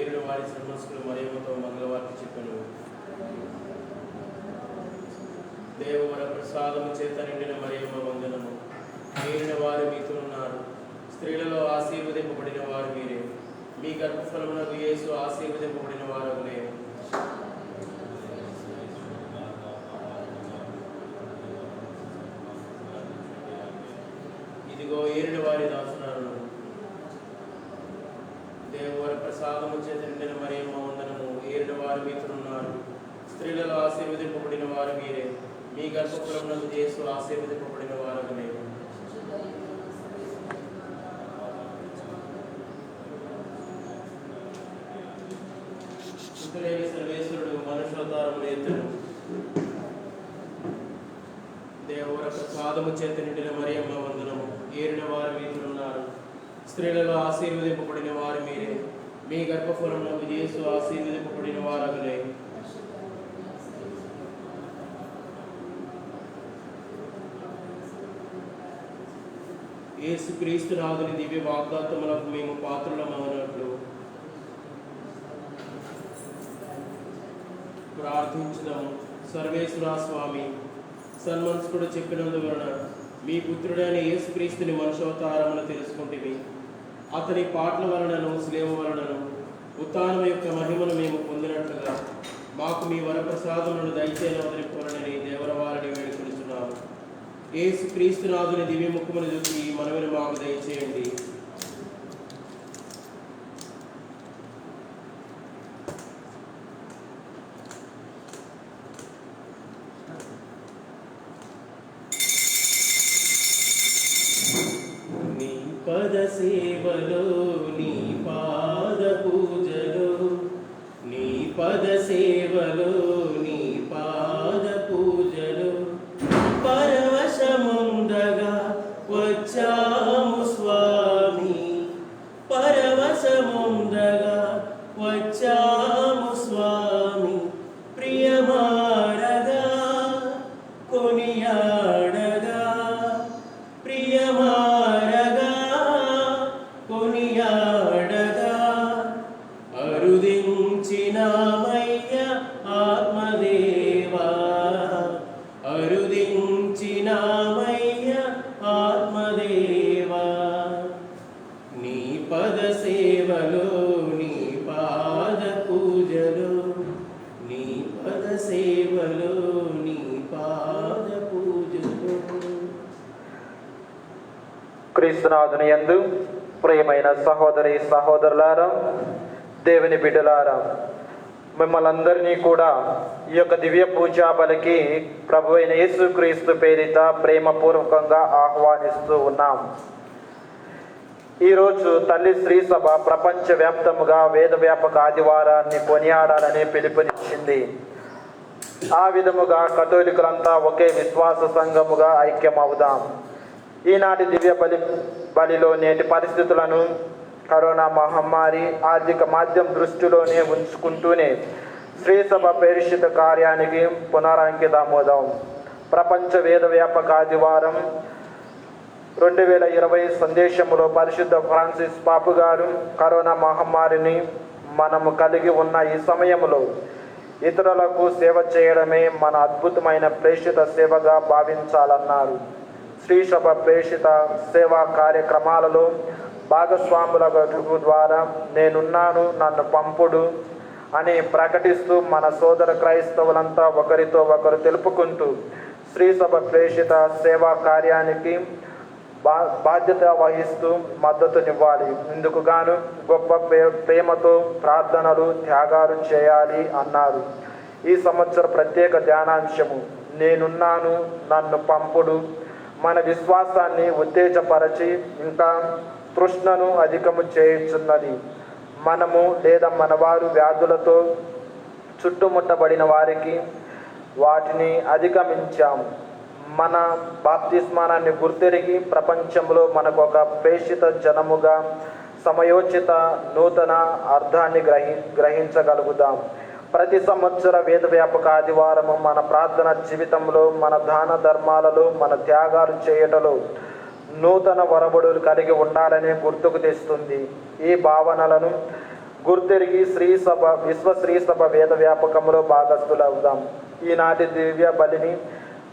ఏరిన వారి సన్మనస్కులు మరియమ్మతో మంగళవార్త చెప్పెను. దేవవర ప్రసాదము చేత నిండిన మరియమ్మ వందనము. ఏరిన వారు మీతో ఉన్నారు, స్త్రీలలో ఆశీర్వదింపబడిన వారు మీరే. మీ గర్భఫలమునకు యేసు ఆశీర్వదింపబడిన వారగునే. ఇదిగో ఏరిన వారి దాసురాలు. దేవవర ప్రసాదము చేత నిండిన మరియమ్మ వందనము. ఏరిన వారు మీతో ఉన్నారు, స్త్రీలలో ఆశీర్వదింపబడిన వారు మీరే. మీ గర్భఫలమునకు యేసు ఆశీర్వదింపబడిన వారగునే. శుద్ధులైన సర్వేశ్వరుడు మనుష్యావతారమును ఎత్తెను. దేవవర ప్రసాదము చేత నిండిన మరియమ్మ వందనము. ఏరిన వారు మీతో ఉన్నారు, స్త్రీలలో ఆశీర్వదింపబడిన వారు మీరే. మీ గర్భఫలమునకు యేసు ఆశీర్వదింపబడిన వారగునే. యేసుక్రీస్తు నాథుని దివ్య వాగ్దాత్తములకు మేము పాత్రులమవునట్లు ప్రార్థించుదాము. సర్వేశ్వర స్వామి, సన్మనస్కుడు చెప్పినందువలన మీ పుత్రుడైన యేసుక్రీస్తుని మనుష్యావతారమును తెలుసుకుంటిమి. అతని పాటల వలనను శ్లేవ వలనను ఉత్థానం యొక్క మహిమను మేము పొందినట్లుగా మాకు మీ వరప్రసాదములను దయచేయవలనని దేవరవారిని వేడుకొనుచున్నాము. యేసుక్రీస్తునాథుని దివ్య ముఖమును చూసి మనవిని మాకు దయచేయండి. నీ పద సేవలో, నీ పాద పూజలో, నీ పద సేవలో, నీ పాద పూజలో పరవశముందగా వచ్చాము స్వామి. పరవశముందగా వచ్చాము స్వామి. ప్రియమారగా కొనియాడగా, ప్రియమారగా కొనియాడగా అరుదించినామయ్య ఆత్మదేవా. అరుదించినామయ్య ఆత్మదేవా. నీ పద సేవలో, నీ పాద పూజలో, నీ పద సేవలో, నీ పాద పూజలో. క్రీస్తునాథుని యందు ప్రియమైన సహోదరి సహోదరులారా, దేవుని బిడ్డలారా, మిమ్మల్ని అందరినీ కూడా ఈ యొక్క దివ్య పూజా బలికి ప్రభు అయిన యేసుక్రీస్తు పేరిట ప్రేమపూర్వకంగా ఆహ్వానిస్తూ ఉన్నాం. ఈరోజు తల్లి శ్రీ సభ ప్రపంచవ్యాప్తముగా వేదవ్యాపక ఆదివారాన్ని కొనియాడాలని పిలుపునిచ్చింది. ఆ విధముగా కథోలికులంతా ఒకే విశ్వాస సంఘముగా ఐక్యమవుదాం. ఈనాటి దివ్య బలిలో నేటి పరిస్థితులను, కరోనా మహమ్మారి, ఆర్థిక మాధ్యం దృష్టిలోనే ఉంచుకుంటూనే శ్రీ సభ పరిషత్ కార్యానికి పునరంకితమవుదాం. ప్రపంచ వేద వ్యాపక ఆదివారం 2020 సందేశములో పరిశుద్ధ ఫ్రాన్సిస్ పాపు గారు కరోనా మహమ్మారిని మనము కలిగి ఉన్న ఈ సమయంలో ఇతరులకు సేవ చేయడమే మన అద్భుతమైన ప్రేషిత సేవగా భావించాలన్నారు. శ్రీ సభ ప్రేషిత సేవా కార్యక్రమాలలో భాగస్వాముల ద్వారా నేనున్నాను, నన్ను పంపుడు అని ప్రకటిస్తూ మన సోదర క్రైస్తవులంతా ఒకరితో ఒకరు తెలుపుకుంటూ శ్రీ సభ ప్రేషిత సేవా కార్యానికి బాధ్యత వహిస్తూ మద్దతునివ్వాలి. ఇందుకు గాను గొప్ప ప్రేమతో ప్రార్థనలు, త్యాగాలు చేయాలి అన్నారు. ఈ సంవత్సర ప్రత్యేక ధ్యానాంశము నేనున్నాను, నన్ను పంపుడు మన విశ్వాసాన్ని ఉత్తేజపరచి ఇంకా తృష్ణను అధికము చేయుచున్నది. మనము లేదా మనవారు వ్యాధులతో చుట్టుముట్టబడిన వారికి వాటిని అధిగమించాము. మన బాప్తిస్మానాన్ని గుర్తెరిగి ప్రపంచంలో మనకు ఒక ప్రేషిత జనముగా సమయోచిత నూతన అర్థాన్ని గ్రహించగలుగుదాం. ప్రతి సంవత్సర వేదవ్యాపక ఆదివారము మన ప్రార్థన జీవితంలో, మన దాన ధర్మాలలో, మన త్యాగాలు చేయటలో నూతన వరబడులు కలిగి ఉండాలని గుర్తుకు తెస్తుంది. ఈ భావనలను గుర్తెరిగి విశ్వ సభ వేద వ్యాపకములో భాగస్థులవుదాం. ఈనాటి దివ్య బలిని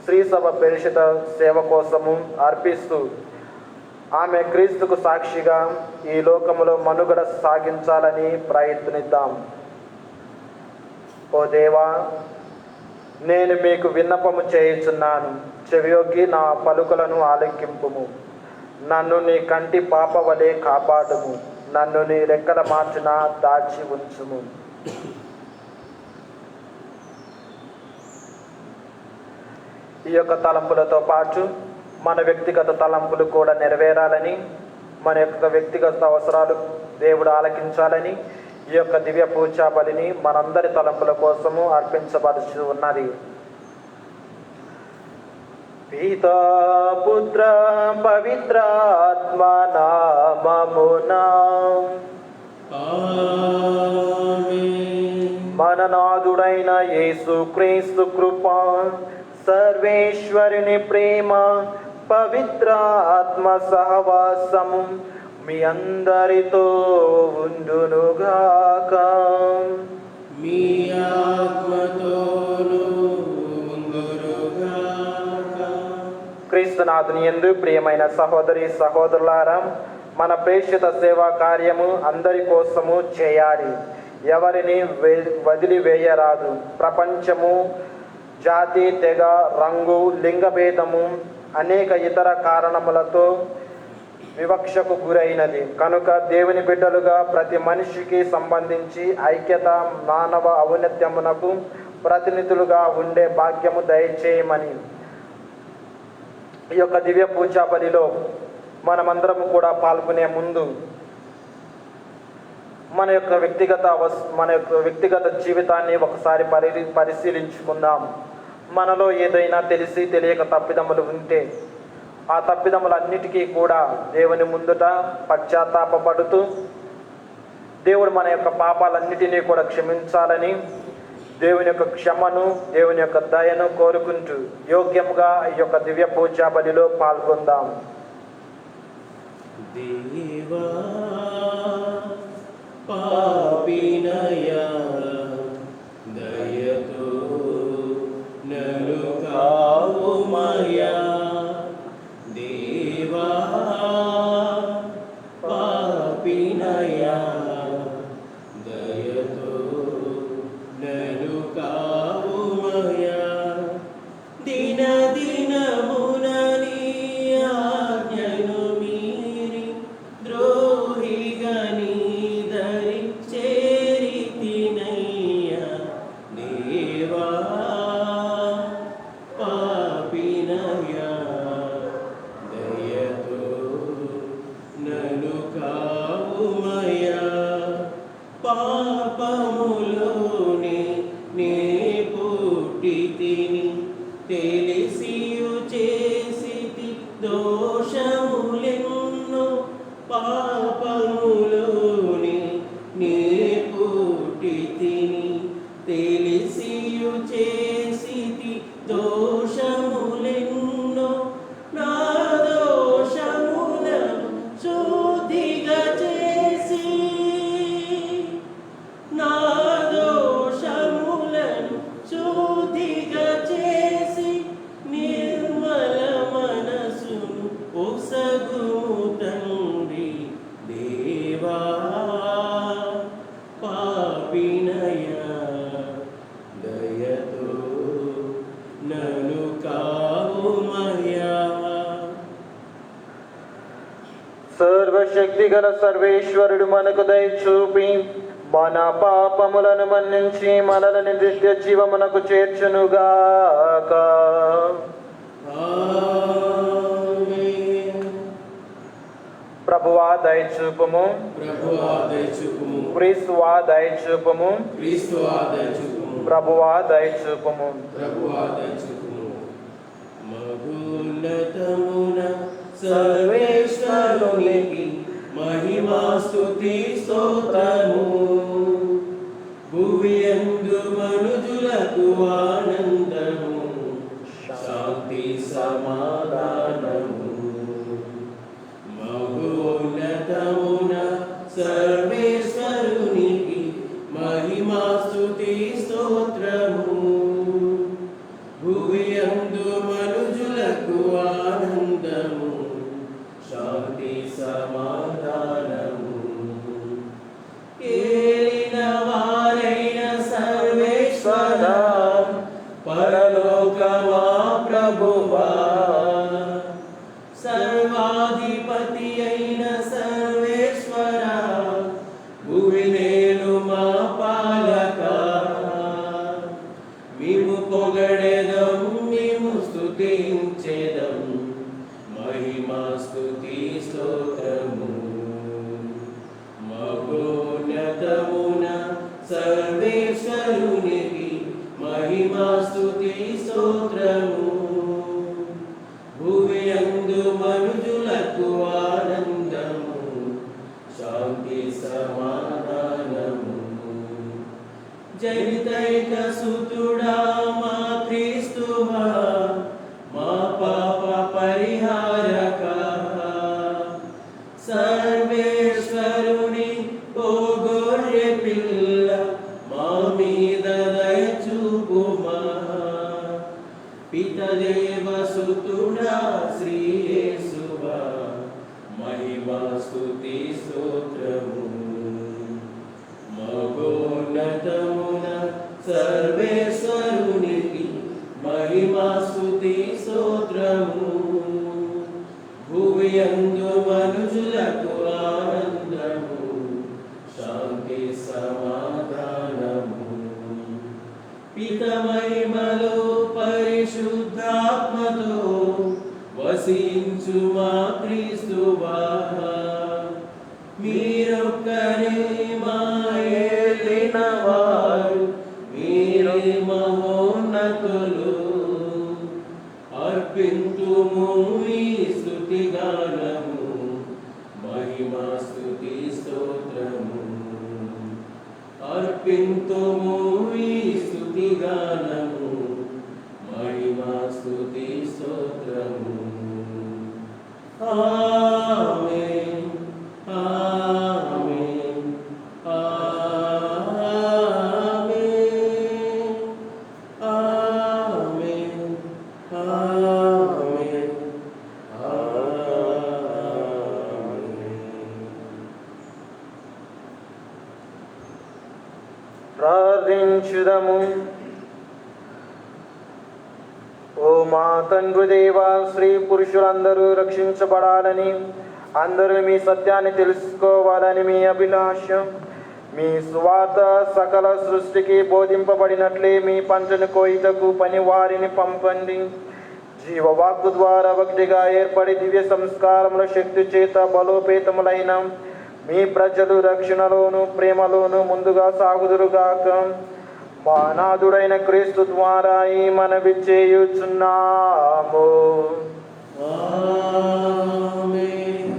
శ్రీసభ పరిషత సేవ కోసము అర్పిస్తూ ఆమె క్రీస్తుకు సాక్షిగా ఈ లోకములో మనుగడ సాగించాలని ప్రయత్నిద్దాం. ఓ దేవా, నేను మీకు విన్నపము చేయుచున్నాను, చెవియొగ్గి నా పలుకులను ఆలకింపుము. నన్ను నీ కంటి పాప వలె కాపాడుము, నన్ను నీ రెక్కల మార్చున దాచి ఉంచుము. ఈ యొక్క తలంపులతో పాటు మన వ్యక్తిగత తలంపులు కూడా నెరవేరాలని, మన యొక్క వ్యక్తిగత అవసరాలు దేవుడు ఆలకించాలని ఈ యొక్క దివ్య పూజా బలిని మనందరి తలంపుల కోసము అర్పించబడుచు ఉన్నది. పితా పుత్ర పవిత్రాత్మ నామమునా మన నాథుడైన యేసు క్రీస్తు కృప, సర్వేశ్వరుని ప్రేమ, పవిత్ర ఆత్మ సహవాసము మీ అందరితో ఉండునుగాక. మీ ఆత్మతోను ఉండునుగాక. క్రీస్తునాథుని యందు ప్రియమైన సహోదరి సహోదరులారా, మన ప్రేషిత సేవా కార్యము అందరి కోసము చేయాలి. ఎవరిని వదిలివేయరాదు. ప్రపంచము జాతి, తెగ, రంగు, లింగభేదము అనేక ఇతర కారణములతో వివక్షకు గురైనది. కనుక దేవుని బిడ్డలుగా ప్రతి మనిషికి సంబంధించి ఐక్యత, మానవ ఔన్నత్యమునకు ప్రతినిధులుగా ఉండే భాగ్యము దయచేయమని ఈ యొక్క దివ్య పూజా బలిలో మనమందరము కూడా పాల్గొనే ముందు మన యొక్క వ్యక్తిగత జీవితాన్ని ఒకసారి పరిశీలించుకుందాం. మనలో ఏదైనా తెలిసి తెలియక తప్పిదములు ఉంటే ఆ తప్పిదములన్నిటికీ కూడా దేవుని ముందుట పశ్చాత్తాపడుతూ దేవుడు మన యొక్క పాపాలన్నిటినీ కూడా క్షమించాలని, దేవుని యొక్క క్షమను, దేవుని యొక్క దయను కోరుకుంటూ యోగ్యంగా ఈ యొక్క దివ్య పూజా బలిలో పాల్గొందాం. దేవా పాపినయా దయతో నన్ను కావుమయా. దేవా పాపినయా దయతో నన్ను కావుమయా. దిన దినమున నీ ఆజ్ఞను మీరి ద్రోహిగా నీ దరి చేరితినయ్యా. దేవా పాపినయా దయతో నన్ను కావుమయా. పాపములోనే నే పుట్టితిని, తెలిసియు చేసితి దోషములెన్నో. పాపములోనే నే పుట్టితిని, తెలిసియు చేసితి దోషములెన్నో. నా దోషములను శుద్ధిగా చేసి, నా దోషములను శుద్ధిగా చేసి, నిర్మల మనసును ఒసగుము తండ్రి. దేవా పాపినయా దయతో నన్ను కావుమయా. సర్వశక్తి గల సర్వేశ్వరుడు మనకు దయ చూపి మన పాపములను మన్నించి మనల్ని నిత్య జీవమునకు చేర్చునుగాక. ఆమేన్. ప్రభువా దయచూపుము, ప్రభువా దయచూపుము, క్రీస్తువా దయచూపుము, క్రీస్తువా దయచూపుము, ప్రభువా దయచూపుము. ప్రభువా దయచూపుము. మహోన్నతమున సర్వేశ్వరునికి మహిమా స్తుతి స్తోత్రము. భువియందు మనుజులకు ఆనందము, శాంతి సమాధానము. మహోన్నతమున సర్వేశ్వరునికి భువినేలు మా పాలక, మేము పొగడెదం, మేము స్తుతించెదం, మహిమా స్తుతి స్తోత్రము. మహోన్నతమున సర్వేశ్వరునికి మహిమా స్తుతి స్తోత్రము. భూమి యందు మనుజులకు ఆనందము, శాంతి సమాధానము. జనితైక సుతుడా మా క్రీస్తువా, మా పాప పరిహారక, సర్వేశ్వరుని ఓ గొర్రె పిల్ల, మా మీద దయ చూపుమా. పితదేవ సుతుడా శ్రీ యేసువా, మహిమా స్తుతి స్తోత్రము. మహోన్నతమున సర్వేశ్వరునికి మహిమా స్తుతి స్తోత్రము. భువి యందు మనుజులకు ఆనందము, శాంతి సమాధానము. పిత మహిమలో పరిశుద్ధాత్మతో వసించు మా క్రీస్తువా, మీరొక్కరే మా ఏలినవారు, మీరే మహోన్నతులు. అర్పింతుము మీ స్తుతిగానము, మహిమా స్తుతి స్తోత్రము. అర్పింతుము మీ స్తుతిగానము, మహిమా స్తుతి స్తోత్రము. ఆమేన్, ఆమేన్, ఆమేన్, ఆమేన్, ఆమేన్, ఆమేన్. ప్రార్థించుదము. ఓ మా తండ్రి దేవా, స్త్రీ పురుషులందరూ రక్షించబడాలని, అందరూ మీ సత్యాన్ని తెలుసుకోవాలని మీ అభిలాష. మీ సువార్త సకల సృష్టికి బోధింపబడినట్లే మీ పంటను కోయిటకు పని వారిని పంపండి. జీవవాక్కు ద్వారా భక్తిగా ఏర్పడి దివ్య సంస్కారముల శక్తి చేత బలోపేతములైన మీ ప్రజలు రక్షణలోను ప్రేమలోను ముందుగా సాగుదురుగాక. మా నాథుడైన క్రీస్తు ద్వారా ఈ మనవి చేయుచున్నాము. ఆమేన్.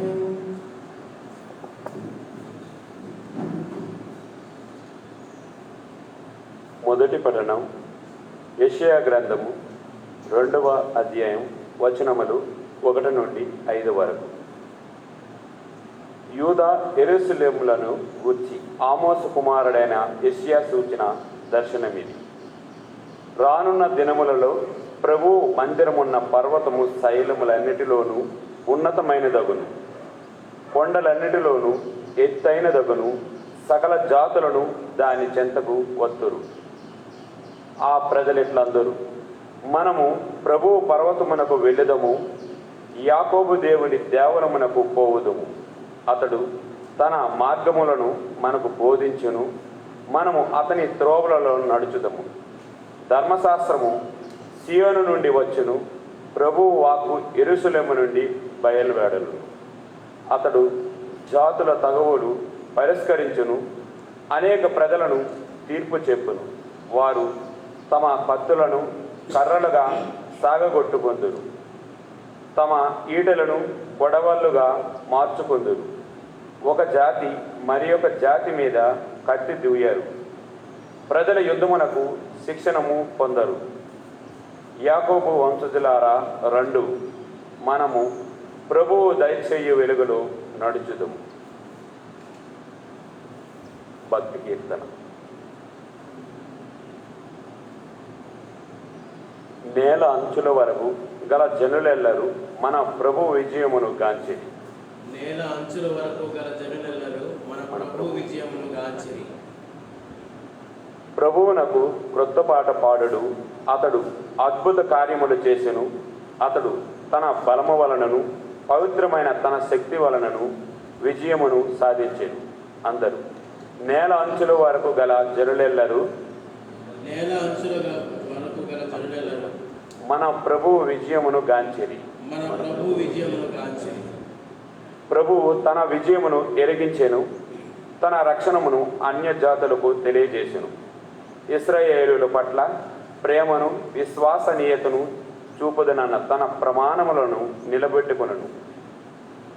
మొదటి పఠనం యెషయా గ్రంథము 2వ అధ్యాయం వచనములు 1 నుండి 5 వరకు. యూదా యెరూషలేములను గూర్చి ఆమోసు కుమారుడైన యెషయా సూచన దర్శనమిది. రానున్న దినములలో ప్రభువు మందిరమున్న పర్వతము శైలములన్నిటిలోనూ ఉన్నతమైనదగును, కొండలన్నిటిలోనూ ఎత్తైనదగును, సకల జాతులను దాని చెంతకు వత్తురు. ఆ ప్రజలిట్లందరూ, మనము ప్రభువు పర్వతమునకు వెళ్ళుదము, యాకోబు దేవుని దేవరమునకు పోవుదుము. అతడు తన మార్గములను మనకు బోధించును, మనము అతని త్రోవలలో నడుచుదము. ధర్మశాస్త్రము సియోను నుండి వచ్చును, ప్రభువు వాక్కు యెరూషలేము నుండి బయలువెడలును. అతడు జాతుల తగవులు పరిష్కరించును, అనేక ప్రజలను తీర్పు చెప్పును. వారు తమ కత్తులను కర్రలుగా సాగగొట్టుకొందురు, తమ ఈటలను కొడవళ్ళుగా మార్చుకొందురు. ఒక జాతి మరి ఒక జాతి మీద కత్తి దూయరు, ప్రజల యుద్ధమునకు శిక్షణము పొందరు. యాకోబు వంశజులారా రండు, మనము ప్రభువు దయచేయు వెలుగులో నడుచుదము. భక్తి కీర్తన. నేల అంచుల వరకు గల జనులెల్లరూ మన ప్రభు విజయమును గాంచిరి. నేల అంచుల వరకు గల జనులెల్లరూ మన ప్రభు విజయమును గాంచిరి. ప్రభువునకు క్రొత్త పాట పాడుడు, అతడు అద్భుత కార్యములు చేసెను. అతడు తన బలము వలనను పవిత్రమైన తన శక్తి వలనను విజయమును సాధించెను. అందరూ నేల అంచుల వరకు గల జనులెల్లరూ నేల అంచుల వరకు గల జనులెల్లరూ మన ప్రభువు విజయమును గాంచిరి. మన ప్రభువు విజయమును గాంచిరి. ప్రభువు తన విజయమును ఎరిగించెను, తన రక్షణమును అన్యజాతులకు తెలియజేసెను. ఇశ్రాయేలుల పట్ల ప్రేమను విశ్వసనీయతను చూపుదనన్న తన ప్రమాణములను నిలబెట్టుకొనును.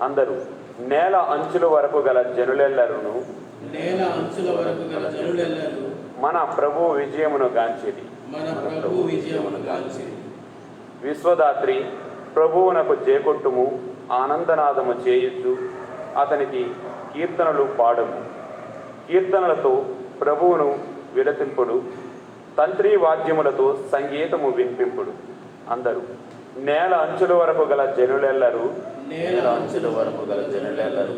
అందరూ నేల అంచుల వరకు గల జనులెల్లరూ నేల అంచుల వరకు గల జనులెల్లరూ మన ప్రభువు విజయమును గాంచిరి. మన ప్రభువు విజయమును గాంచిరి. విశ్వదాత్రి ప్రభువునకు చేకొట్టుము, ఆనందనాదము చేయుచు అతనికి కీర్తనలు పాడము. కీర్తనలతో ప్రభువును విలతింపుడు, తంత్రి వాద్యములతో సంగీతము వినిపింపుడు. అందరూ నేల అంచుల వరకు గల జనులెల్లరూ నేల అంచుల వరకు గల జనులెల్లరూ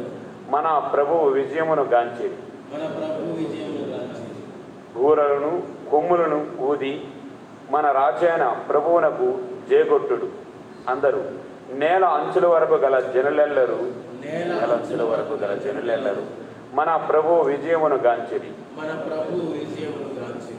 మన ప్రభువు విజయమును గాంచిరి. మన ప్రభువు విజయమును గాంచిరి. బూరలను కొమ్ములను ఊది మన రాజైన ప్రభువునకు జేగొట్టుడు. అందరూ నేల అంచుల వరకు గల జనులెల్లరూ నేల అంచుల వరకు గల జనులెల్లరూ మన ప్రభువు విజయమును గాంచిరి. మన ప్రభువు విజయమును గాంచిరి.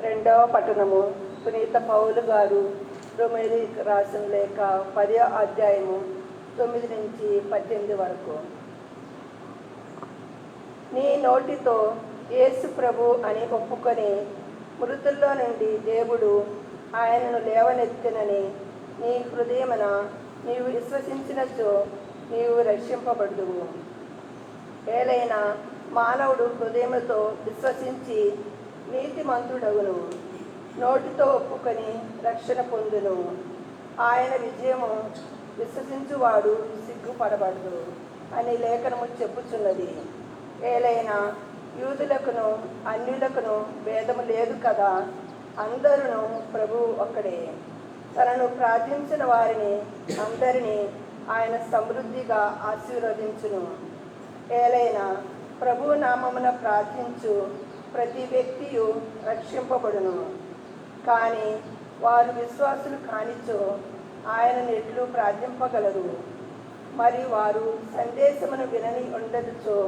రెండవ పట్టణము పునీత పౌలు గారు రోమేలి రాసిన లేఖ 10వ అధ్యాయము 9 నుంచి 18 వరకు. నీ నోటితో యేసు ప్రభు అని ఒప్పుకొని మృతుల్లో నుండి దేవుడు ఆయనను లేవనెత్తెనని నీ హృదయమున నీవు విశ్వసించినచో నీవు రక్షింపబడుదువు. ఏలైనా మానవుడు హృదయముతో విశ్వసించి నీతిమంతుడగును, నోటితో ఒప్పుకొని రక్షణ పొందును. ఆయన విజయము విశ్వసించువాడు సిగ్గుపడబడదు అని లేఖనము చెప్పుచున్నది. ఏలైనా యూదులకును అన్యులకును భేదము లేదు కదా, అందరును ప్రభువు ఒక్కడే. తనను ప్రార్థించిన వారిని అందరినీ ఆయన సమృద్ధిగా ఆశీర్వదించును. ఏలైనా ప్రభు నామమున ప్రార్థించు ప్రతి వ్యక్తియు రక్షింపబడును. కానీ వారు విశ్వాసులు కానిచో ఆయనను ఎట్లు ప్రార్థింపగలరు? మరి వారు సందేశమును వినని ఉండదుచో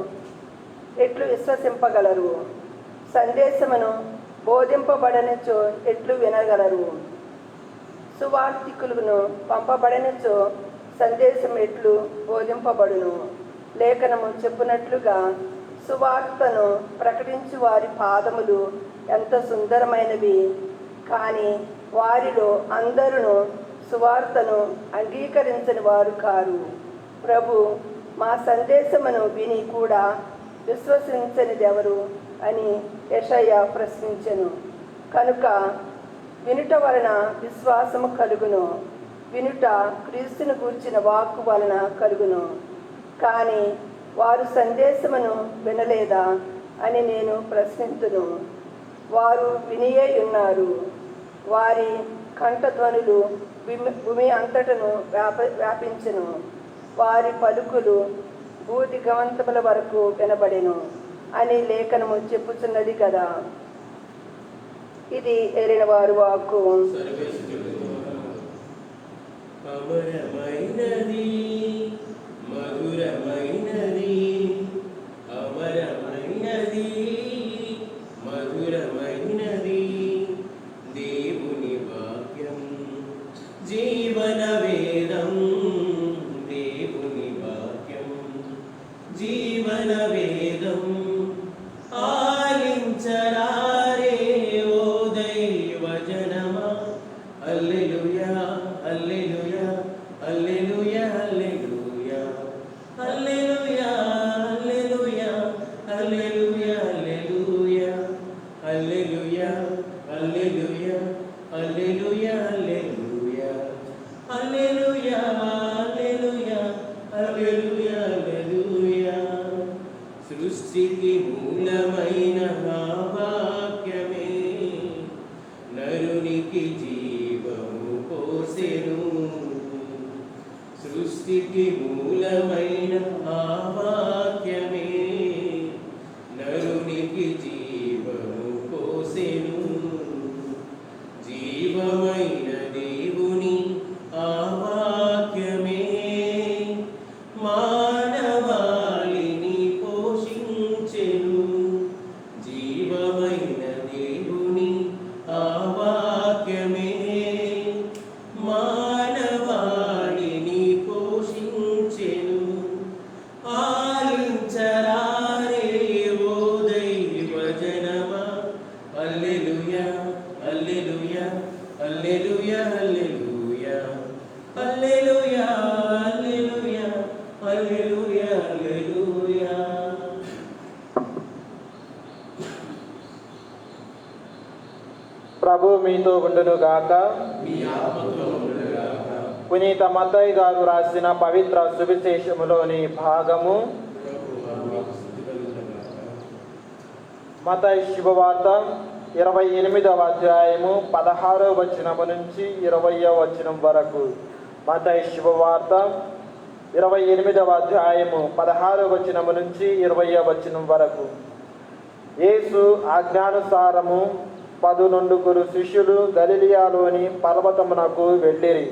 ఎట్లు విశ్వసింపగలరు? సందేశమును బోధింపబడనిచో ఎట్లు వినగలరు? సువార్తికులను పంపబడనిచో సందేశం ఎట్లు బోధింపబడును? లేఖనము చెప్పునట్లుగా సువార్తను ప్రకటించు వారి పాదములు ఎంత సుందరమైనవి, కానీ వారిలో అందరూ సువార్తను అంగీకరించని వారు కారు. ప్రభు మా సందేశమును విని కూడా విశ్వసించనిదెవరు అని యెషయా ప్రశ్నించెను. కనుక వినుట వలన విశ్వాసము కలుగును, వినుట క్రీస్తును గూర్చిన వాక్కు వలన కలుగును. కానీ వారు సందేశమును వినలేదా అని నేను ప్రశ్నింతును. వారు వినియే ఉన్నారు. వారి కంఠధ్వనులు భూమి అంతటను వ్యాపించెను. వారి పలుకులు భూదిగవంతముల వరకు వినబడెను అని లేఖనము చెప్పుచున్నది కదా. ఇది ఏలిన వారు వాక్కు. అమరమైనది, మధురమైనది, అమరమైనది, మధురమైనది దేవుని వాక్యం, జీవన వేదం. దేవుని వాక్యం జీవన వేదం. ఆలించరారే ఓ దైవ జనమా. హల్లెలూయా హల్లెలూయా హల్లెలూయా హల్లెలూయా హల్లెలూయా హల్లెలూయా హల్లెలూయా హల్లెలూయా హల్లెలూయా హల్లెలూయా హల్లెలూయా హల్లెలూయా హల్లెలూయా హల్లెలూయా హల్లెలూయా హల్లెలూయా. సృష్టికి మూలమైన ఆ వాక్యమే నరునికి జీవము పోసెను. సృష్టికి మూలమైన ఆ ప్రభు మీతో ఉండునుగాక. మీ ఆత్మతో ఉండునుగాక. పునీత మత్తయి గారు రాసిన పవిత్ర సువిశేషములోని భాగము. ప్రభువా, మీకు స్తుతి కలుగునుగాక. మత్తయి శుభవార్త 28వ అధ్యాయము 16వ వచనము నుంచి 20వ వచనం వరకు. మత్తయి శుభవార్త 28వ అధ్యాయము 16వ వచనము నుంచి 20వ వచనం వరకు. యేసు ఆజ్ఞానుసారము 11 శిష్యులు గలిలియాలోని పర్వతమునకు వెళ్ళిరి.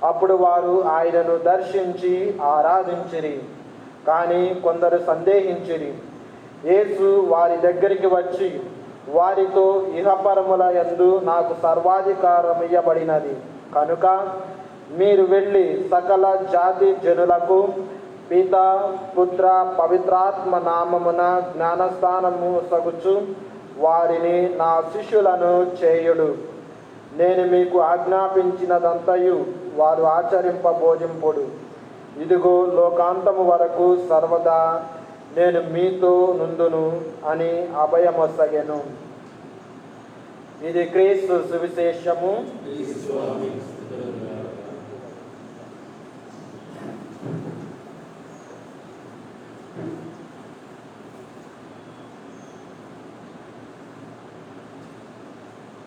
అప్పుడు వారు ఆయనను దర్శించి ఆరాధించిరి. కానీ కొందరు సందేహించిరి. యేసు వారి దగ్గరికి వచ్చి వారితో, ఇహపరముల యందు నాకు సర్వాధికారం ఇయ్యబడినది కనుక మీరు వెళ్ళి సకల జాతి జనులకు పిత పుత్ర పవిత్రాత్మ నామమున జ్ఞానస్నానము సగుచు వారిని నా శిష్యులను చేయుడు. నేను మీకు ఆజ్ఞాపించినదంతయు వారు ఆచరింపబోధింపుడు. ఇదిగో లోకాంతము వరకు సర్వదా నేను మీతో నుండును అని అభయమొసగెను. ఇది క్రీస్తు సువిశేషము. క్రీస్తువా, మీకు స్తుతి కలుగునుగాక.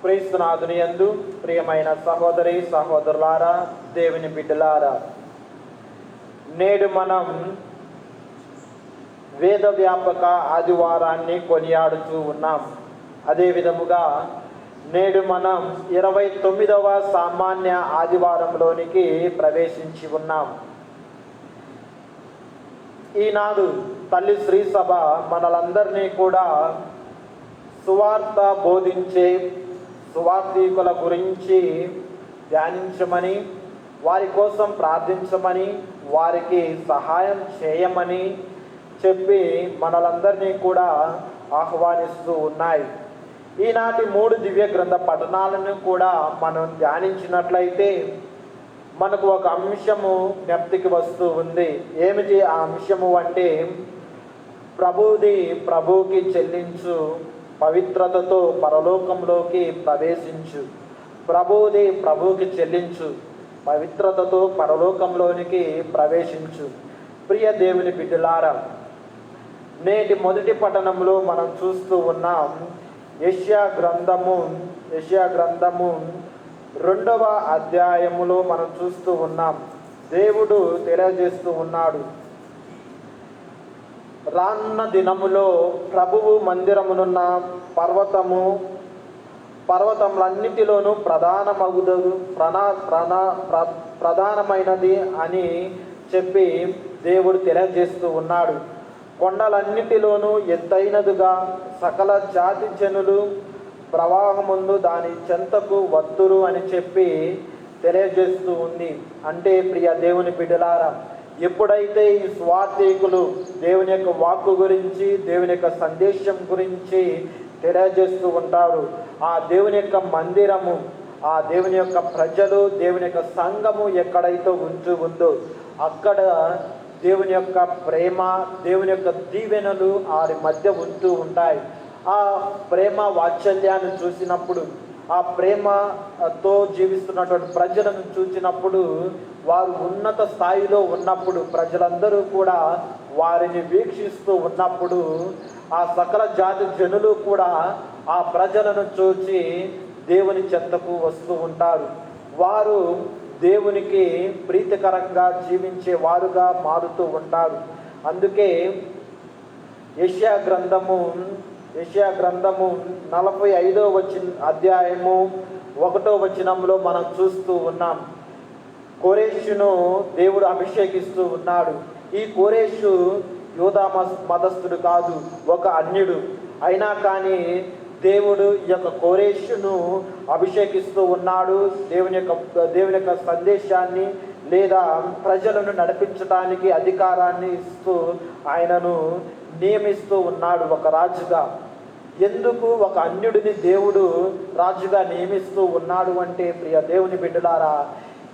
క్రీస్తునాథుని యందు ప్రియమైన సహోదరి సహోదరులారా, దేవుని బిడ్డలారా, నేడు మనం వేద వ్యాపక ఆదివారాన్ని కొనియాడుతూ ఉన్నాం. అదే విధముగా నేడు మనం 29వ సామాన్య ఆదివారంలోనికి ప్రవేశించి ఉన్నాం. ఈనాడు తల్లి శ్రీ సభ మనలందరినీ కూడా సువార్త బోధించే సువార్థికుల గురించి ధ్యానించమని, వారి కోసం ప్రార్థించమని, వారికి సహాయం చేయమని చెప్పి మనలందరినీ కూడా ఆహ్వానిస్తూ ఉన్నాయి. ఈనాటి 3 దివ్య గ్రంథ పఠనాలను కూడా మనం ధ్యానించినట్లయితే మనకు ఒక అంశము జ్ఞప్తికి వస్తూ ఉంది. ఏమిటి ఆ అంశము అంటే, ప్రభువుకి చెల్లించు, పవిత్రతతో పరలోకంలోకి ప్రవేశించు. ప్రభువుకి చెల్లించు, పవిత్రతతో పరలోకంలోనికి ప్రవేశించు. ప్రియ దేవుని బిడ్డలారా, నేటి మొదటి పఠనంలో మనం చూస్తూ ఉన్నాం యెషయా గ్రంథము 2వ అధ్యాయములో మనం చూస్తూ ఉన్నాం. దేవుడు తెలియజేస్తూ ఉన్నాడు, రానున్న దినములో ప్రభువు మందిరమునున్న పర్వతములన్నిటిలోనూ ప్రధానమైనది అని చెప్పి దేవుడు తెలియజేస్తూ ఉన్నాడు. కొండలన్నిటిలోనూ ఎత్తైనదిగా సకల జాతి జనులు ప్రవాహముందు దాని చెంతకు వత్తురు అని చెప్పి తెలియజేస్తూ ఉంది. అంటే ప్రియ దేవుని బిడ్డలారా, ఎప్పుడైతే ఈ స్వార్థికులు దేవుని యొక్క వాక్కు గురించి, దేవుని యొక్క సందేశం గురించి తెలియజేస్తూ ఉంటారు, ఆ దేవుని యొక్క మందిరము, ఆ దేవుని యొక్క ప్రజలు, దేవుని యొక్క సంఘము ఎక్కడైతే ఉందో అక్కడ దేవుని యొక్క ప్రేమ, దేవుని యొక్క దీవెనలు వారి మధ్య ఉంటూ ఉంటాయి. ఆ ప్రేమ వాత్సల్యాన్ని చూసినప్పుడు, ఆ ప్రేమతో జీవిస్తున్నటువంటి ప్రజలను చూసినప్పుడు, వారు ఉన్నత స్థాయిలో ఉన్నప్పుడు, ప్రజలందరూ కూడా వారిని వీక్షిస్తూ ఉన్నప్పుడు, ఆ సకల జాతి జనులు కూడా ఆ ప్రజలను చూసి దేవుని చెంతకు వస్తూ ఉంటారు. వారు దేవునికి ప్రీతికరంగా జీవించే వారుగా మారుతూ ఉంటారు. అందుకే యెషయా గ్రంథము 45వ అధ్యాయము 1వ వచనంలో మనం చూస్తూ ఉన్నాం. కోరేషును దేవుడు అభిషేకిస్తూ ఉన్నాడు. ఈ కోరేషు యూదా మతస్థుడు కాదు, ఒక అన్యుడు. అయినా కానీ దేవుడు ఈ యొక్క కోరేషును అభిషేకిస్తూ ఉన్నాడు. దేవుని యొక్క సందేశాన్ని లేదా ప్రజలను నడిపించడానికి అధికారాన్ని ఇస్తూ ఆయనను నియమిస్తూ ఉన్నాడు ఒక రాజుగా. ఎందుకు ఒక అన్యుడిని దేవుడు రాజుగా నియమిస్తూ ఉన్నాడు అంటే, ప్రియ దేవుని బిడ్డలారా,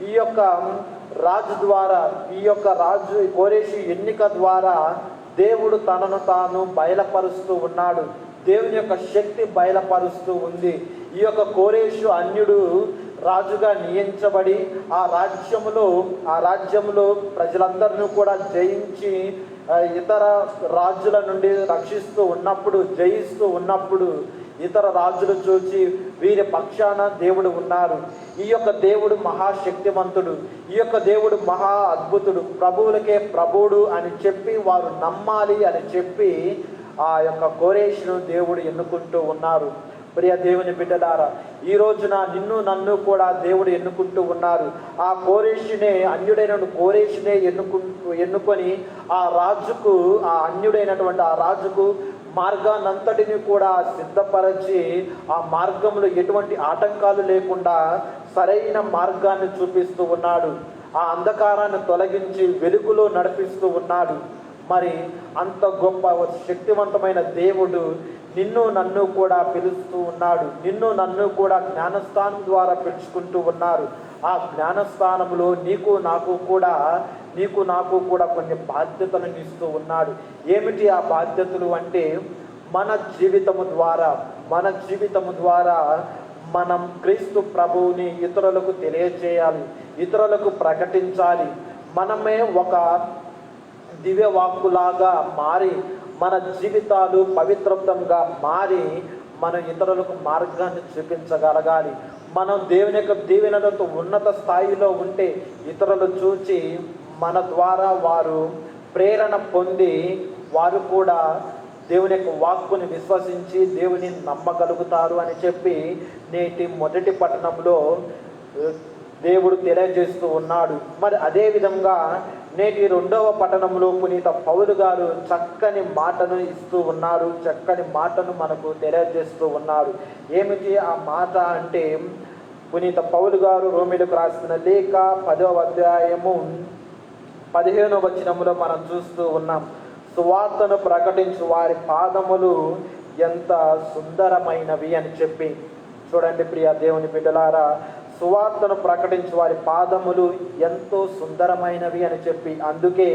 ఈ యొక్క రాజు ద్వారా, ఈ యొక్క రాజు కోరేషు ఎన్నిక ద్వారా దేవుడు తనను తాను బయలుపరుస్తూ ఉన్నాడు. దేవుని యొక్క శక్తి బయలుపరుస్తూ ఉంది. ఈ యొక్క కోరేషు అన్యుడు రాజుగా నియమించబడి ఆ రాజ్యంలో ప్రజలందరినీ కూడా జయించి ఇతర రాజుల నుండి రక్షిస్తూ ఉన్నప్పుడు, జయిస్తూ ఉన్నప్పుడు ఇతర రాజులు చూసి వీరి పక్షాన దేవుడు ఉన్నారు, ఈ యొక్క దేవుడు మహాశక్తిమంతుడు, ఈ యొక్క దేవుడు మహా అద్భుతుడు, ప్రభువులకే ప్రభువుడు అని చెప్పి వారు నమ్మాలి అని చెప్పి ఆ యొక్క కోరేషును దేవుడు ఎన్నుకుంటూ ఉన్నారు. ప్రియ దేవుని బిడ్డలారా, ఈ రోజున నిన్ను నన్ను కూడా దేవుడు ఎన్నుకుంటూ ఉన్నారు. ఆ కోరేషునే, అన్యుడైన కోరేషునే ఎన్నుకొని ఆ రాజుకు, ఆ అన్యుడైనటువంటి ఆ రాజుకు మార్గాన్నంతటిని కూడా సిద్ధపరచి ఆ మార్గంలో ఎటువంటి ఆటంకాలు లేకుండా సరైన మార్గాన్ని చూపిస్తూ ఉన్నాడు. ఆ అంధకారాన్ని తొలగించి వెలుగులో నడిపిస్తూ ఉన్నాడు. మరి అంత గొప్ప శక్తివంతమైన దేవుడు నిన్ను నన్ను కూడా పిలుస్తూ ఉన్నాడు. నిన్ను నన్ను కూడా జ్ఞానస్థానం ద్వారా పిలుచుకుంటూ ఉన్నారు. ఆ జ్ఞానస్థానంలో నీకు నాకు కూడా కొన్ని బాధ్యతలను ఇస్తూ ఉన్నాడు. ఏమిటి ఆ బాధ్యతలు అంటే, మన జీవితము ద్వారా మనం క్రీస్తు ప్రభువుని ఇతరులకు తెలియచేయాలి, ఇతరులకు ప్రకటించాలి. మనమే ఒక దివ్యవాక్కులాగా మారి, మన జీవితాలు పవిత్రంగా మారి మనం ఇతరులకు మార్గాన్ని చూపించగలగాలి. మనం దేవుని యొక్క దీవెనలతో ఉన్నత స్థాయిలో ఉంటే ఇతరులు చూచి మన ద్వారా వారు ప్రేరణ పొంది వారు కూడా దేవుని యొక్క వాక్కుని విశ్వసించి దేవుని నమ్మగలుగుతారు అని చెప్పి నేటి మొదటి పట్టణంలో దేవుడు తెలియజేస్తూ ఉన్నాడు. మరి అదేవిధంగా నేటి రెండవ పట్టణంలో పునీత పౌలు గారు చక్కని మాటను ఇస్తూ ఉన్నారు, చక్కని మాటను మనకు తెలియజేస్తూ ఉన్నారు. ఏమిటి ఆ మాట అంటే, పునీత పౌలు గారు రోమీలకు రాసిన లేఖ 10వ అధ్యాయము 15వ వచనములో మనం చూస్తూ ఉన్నాం. సువార్తను ప్రకటించు వారి పాదములు ఎంత సుందరమైనవి అని చెప్పి. చూడండి ప్రియ దేవుని బిడ్డలారా, సువార్తను ప్రకటించు వారి పాదములు ఎంతో సుందరమైనవి అని చెప్పి, అందుకే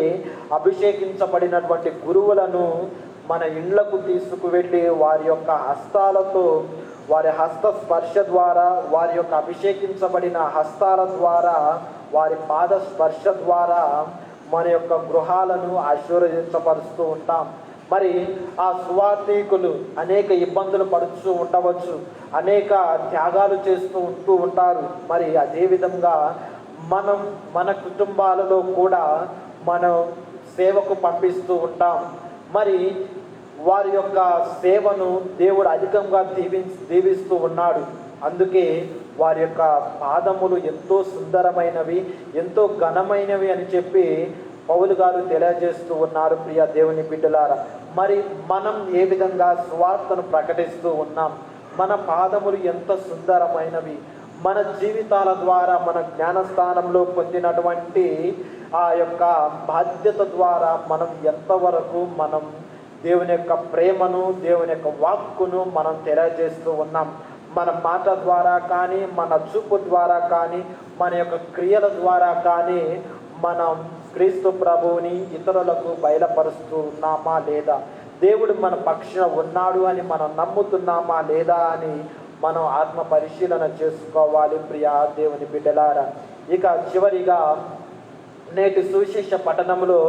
అభిషేకించబడినటువంటి గురువులను మన ఇండ్లకు తీసుకువెళ్ళి వారి యొక్క హస్తాలతో, వారి హస్త స్పర్శ ద్వారా, వారి యొక్క అభిషేకించబడిన హస్తాల ద్వారా, వారి పాద స్పర్శ ద్వారా మన యొక్క గృహాలను ఆశీర్వదించపరుస్తూ ఉంటాం. మరి ఆ సువార్థికులు అనేక ఇబ్బందులు పడుతూ ఉండవచ్చు, అనేక త్యాగాలు ఉంటూ ఉంటారు. మరి అదేవిధంగా మనం మన కుటుంబాలలో కూడా మనం సేవకు పంపిస్తూ ఉంటాం. మరి వారి యొక్క సేవను దేవుడు అధికంగా దీవిస్తూ ఉన్నాడు. అందుకే వారి యొక్క పాదములు ఎంతో సుందరమైనవి, ఎంతో ఘనమైనవి అని చెప్పి పౌలు గారు తెలియజేస్తూ ఉన్నారు. ప్రియ దేవుని బిడ్డలారా, మరి మనం ఏ విధంగా సువార్తను ప్రకటిస్తూ ఉన్నాం? మన పాదములు ఎంత సుందరమైనవి! మన జీవితాల ద్వారా, మన జ్ఞానస్థానంలో పొందినటువంటి ఆ యొక్క బాధ్యత ద్వారా మనం ఎంతవరకు మనం దేవుని యొక్క ప్రేమను, దేవుని యొక్క వాక్కును మనం తెలియజేస్తూ ఉన్నాం. మన మాట ద్వారా కానీ, మన చూపు ద్వారా కానీ, మన యొక్క క్రియల ద్వారా కానీ మనం క్రీస్తు ప్రభువుని ఇతరులకు బయలుపరుస్తూ ఉన్నామా లేదా? దేవుడు మన పక్షాన ఉన్నాడు అని మనం నమ్ముతున్నామా లేదా అని మనం ఆత్మ పరిశీలన చేసుకోవాలి ప్రియ దేవుని బిడ్డలారా. ఇక చివరిగా నేటి సువిశేష పట్టణంలో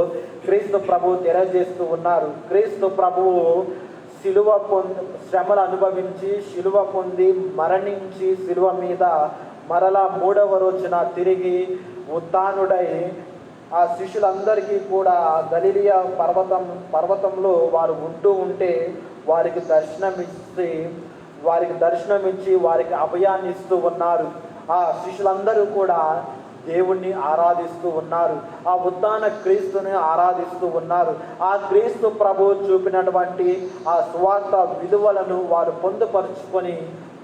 క్రీస్తు ప్రభువు తెలియజేస్తూ ఉన్నారు. క్రీస్తు ప్రభువు శ్రమలు అనుభవించి, శిలువ పొంది, మరణించి, శిలువ మీద మరలా 3వ రోజున తిరిగి ఉత్థానుడై ఆ శిష్యులందరికీ కూడా గలిలియ పర్వతంలో వారు ఉంటూ ఉంటే వారికి దర్శనమిచ్చి వారికి అభయాన్ని ఇస్తూ ఉన్నారు. ఆ శిష్యులందరూ కూడా దేవుణ్ణి ఆరాధిస్తూ ఉన్నారు, ఆ ఉత్థాన క్రీస్తుని ఆరాధిస్తూ ఉన్నారు. ఆ క్రీస్తు ప్రభువు చూపినటువంటి ఆ సువార్త విలువలను వారు పొందుపరుచుకొని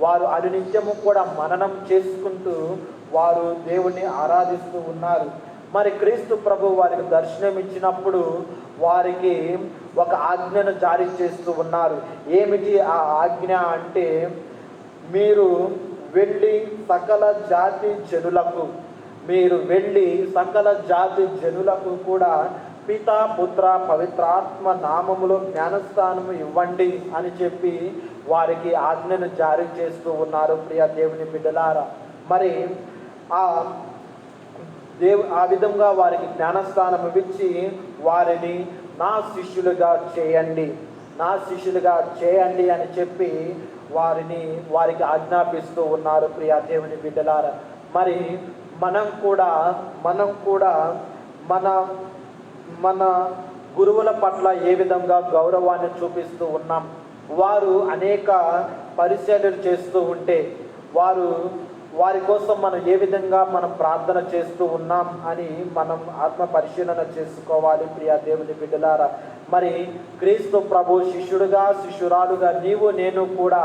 వారు అనునిత్యము కూడా మననం చేసుకుంటూ వారు దేవుణ్ణి ఆరాధిస్తూ ఉన్నారు. మరి క్రీస్తు ప్రభు వారికి దర్శనం ఇచ్చినప్పుడు వారికి ఒక ఆజ్ఞను జారీ చేస్తూ ఉన్నారు. ఏమిటి ఆ ఆజ్ఞ అంటే, మీరు వెళ్ళి సకల జాతి జనులకు కూడా పితా, పుత్ర, పవిత్రాత్మ నామములో జ్ఞానస్థానము ఇవ్వండి అని చెప్పి వారికి ఆజ్ఞను జారీ చేస్తూ ఉన్నారు ప్రియ దేవుని బిడ్డలారా. మరి ఆ విధంగా వారికి జ్ఞానస్థానం ఇచ్చి వారిని నా శిష్యులుగా చేయండి అని చెప్పి వారికి ఆజ్ఞాపిస్తూ ఉన్నారు ప్రియ దేవుని బిడ్డలారా. మరి మనం కూడా మన గురువుల పట్ల ఏ విధంగా గౌరవాన్ని చూపిస్తూ ఉన్నాం? వారు అనేక పరిచర్యలు చేస్తూ ఉంటే వారి కోసం మనం ఏ విధంగా మనం ప్రార్థన చేస్తూ ఉన్నాం అని మనం ఆత్మ పరిశీలన చేసుకోవాలి ప్రియ దేవుని బిడ్డలారా. మరి క్రీస్తు ప్రభు శిష్యురాలుగా నీవు నేను కూడా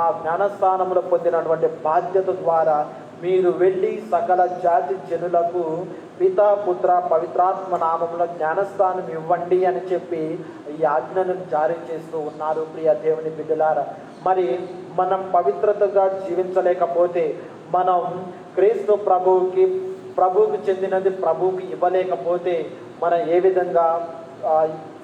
ఆ జ్ఞానస్థానంలో పొందినటువంటి బాధ్యత ద్వారా మీరు వెళ్ళి సకల జాతి జనులకు పితా పుత్ర పవిత్రాత్మ నామములో జ్ఞానస్థానం ఇవ్వండి అని చెప్పి ఈ ఆజ్ఞను జారీ చేస్తూ ఉన్నారు ప్రియ దేవుని బిడ్డలారా. మరి మనం పవిత్రతగా జీవించలేకపోతే, మనం క్రీస్తు ప్రభువుకి చెందినది ప్రభువుకి ఇవ్వలేకపోతే మనం ఏ విధంగా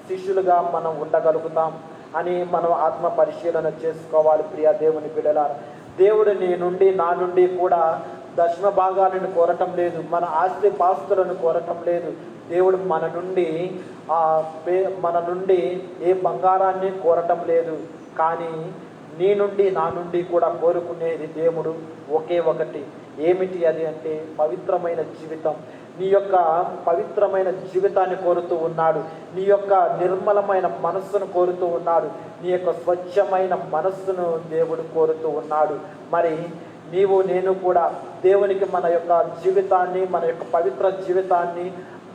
శిష్యులుగా మనం ఉండగలుగుతాం అని మనం ఆత్మ పరిశీలన చేసుకోవాలి ప్రియ దేవుని బిడ్డలారా. దేవుడు నీ నుండి నా నుండి కూడా దశమ భాగాలను కోరటం లేదు, మన ఆస్తి పాస్తులను కోరటం లేదు. దేవుడు మన నుండి ఏ బంగారాన్ని కోరటం లేదు. కానీ నీ నుండి నా నుండి కూడా కోరుకునేది దేవుడు ఒకే ఒకటి. ఏమిటి అది అంటే పవిత్రమైన జీవితం. నీ యొక్క పవిత్రమైన జీవితాన్ని కోరుతూ ఉన్నాడు. నీ యొక్క నిర్మలమైన మనస్సును కోరుతూ ఉన్నాడు. నీ యొక్క స్వచ్ఛమైన మనస్సును దేవుడు కోరుతూ ఉన్నాడు. మరి నేను కూడా దేవునికి మన యొక్క జీవితాన్ని, మన యొక్క పవిత్ర జీవితాన్ని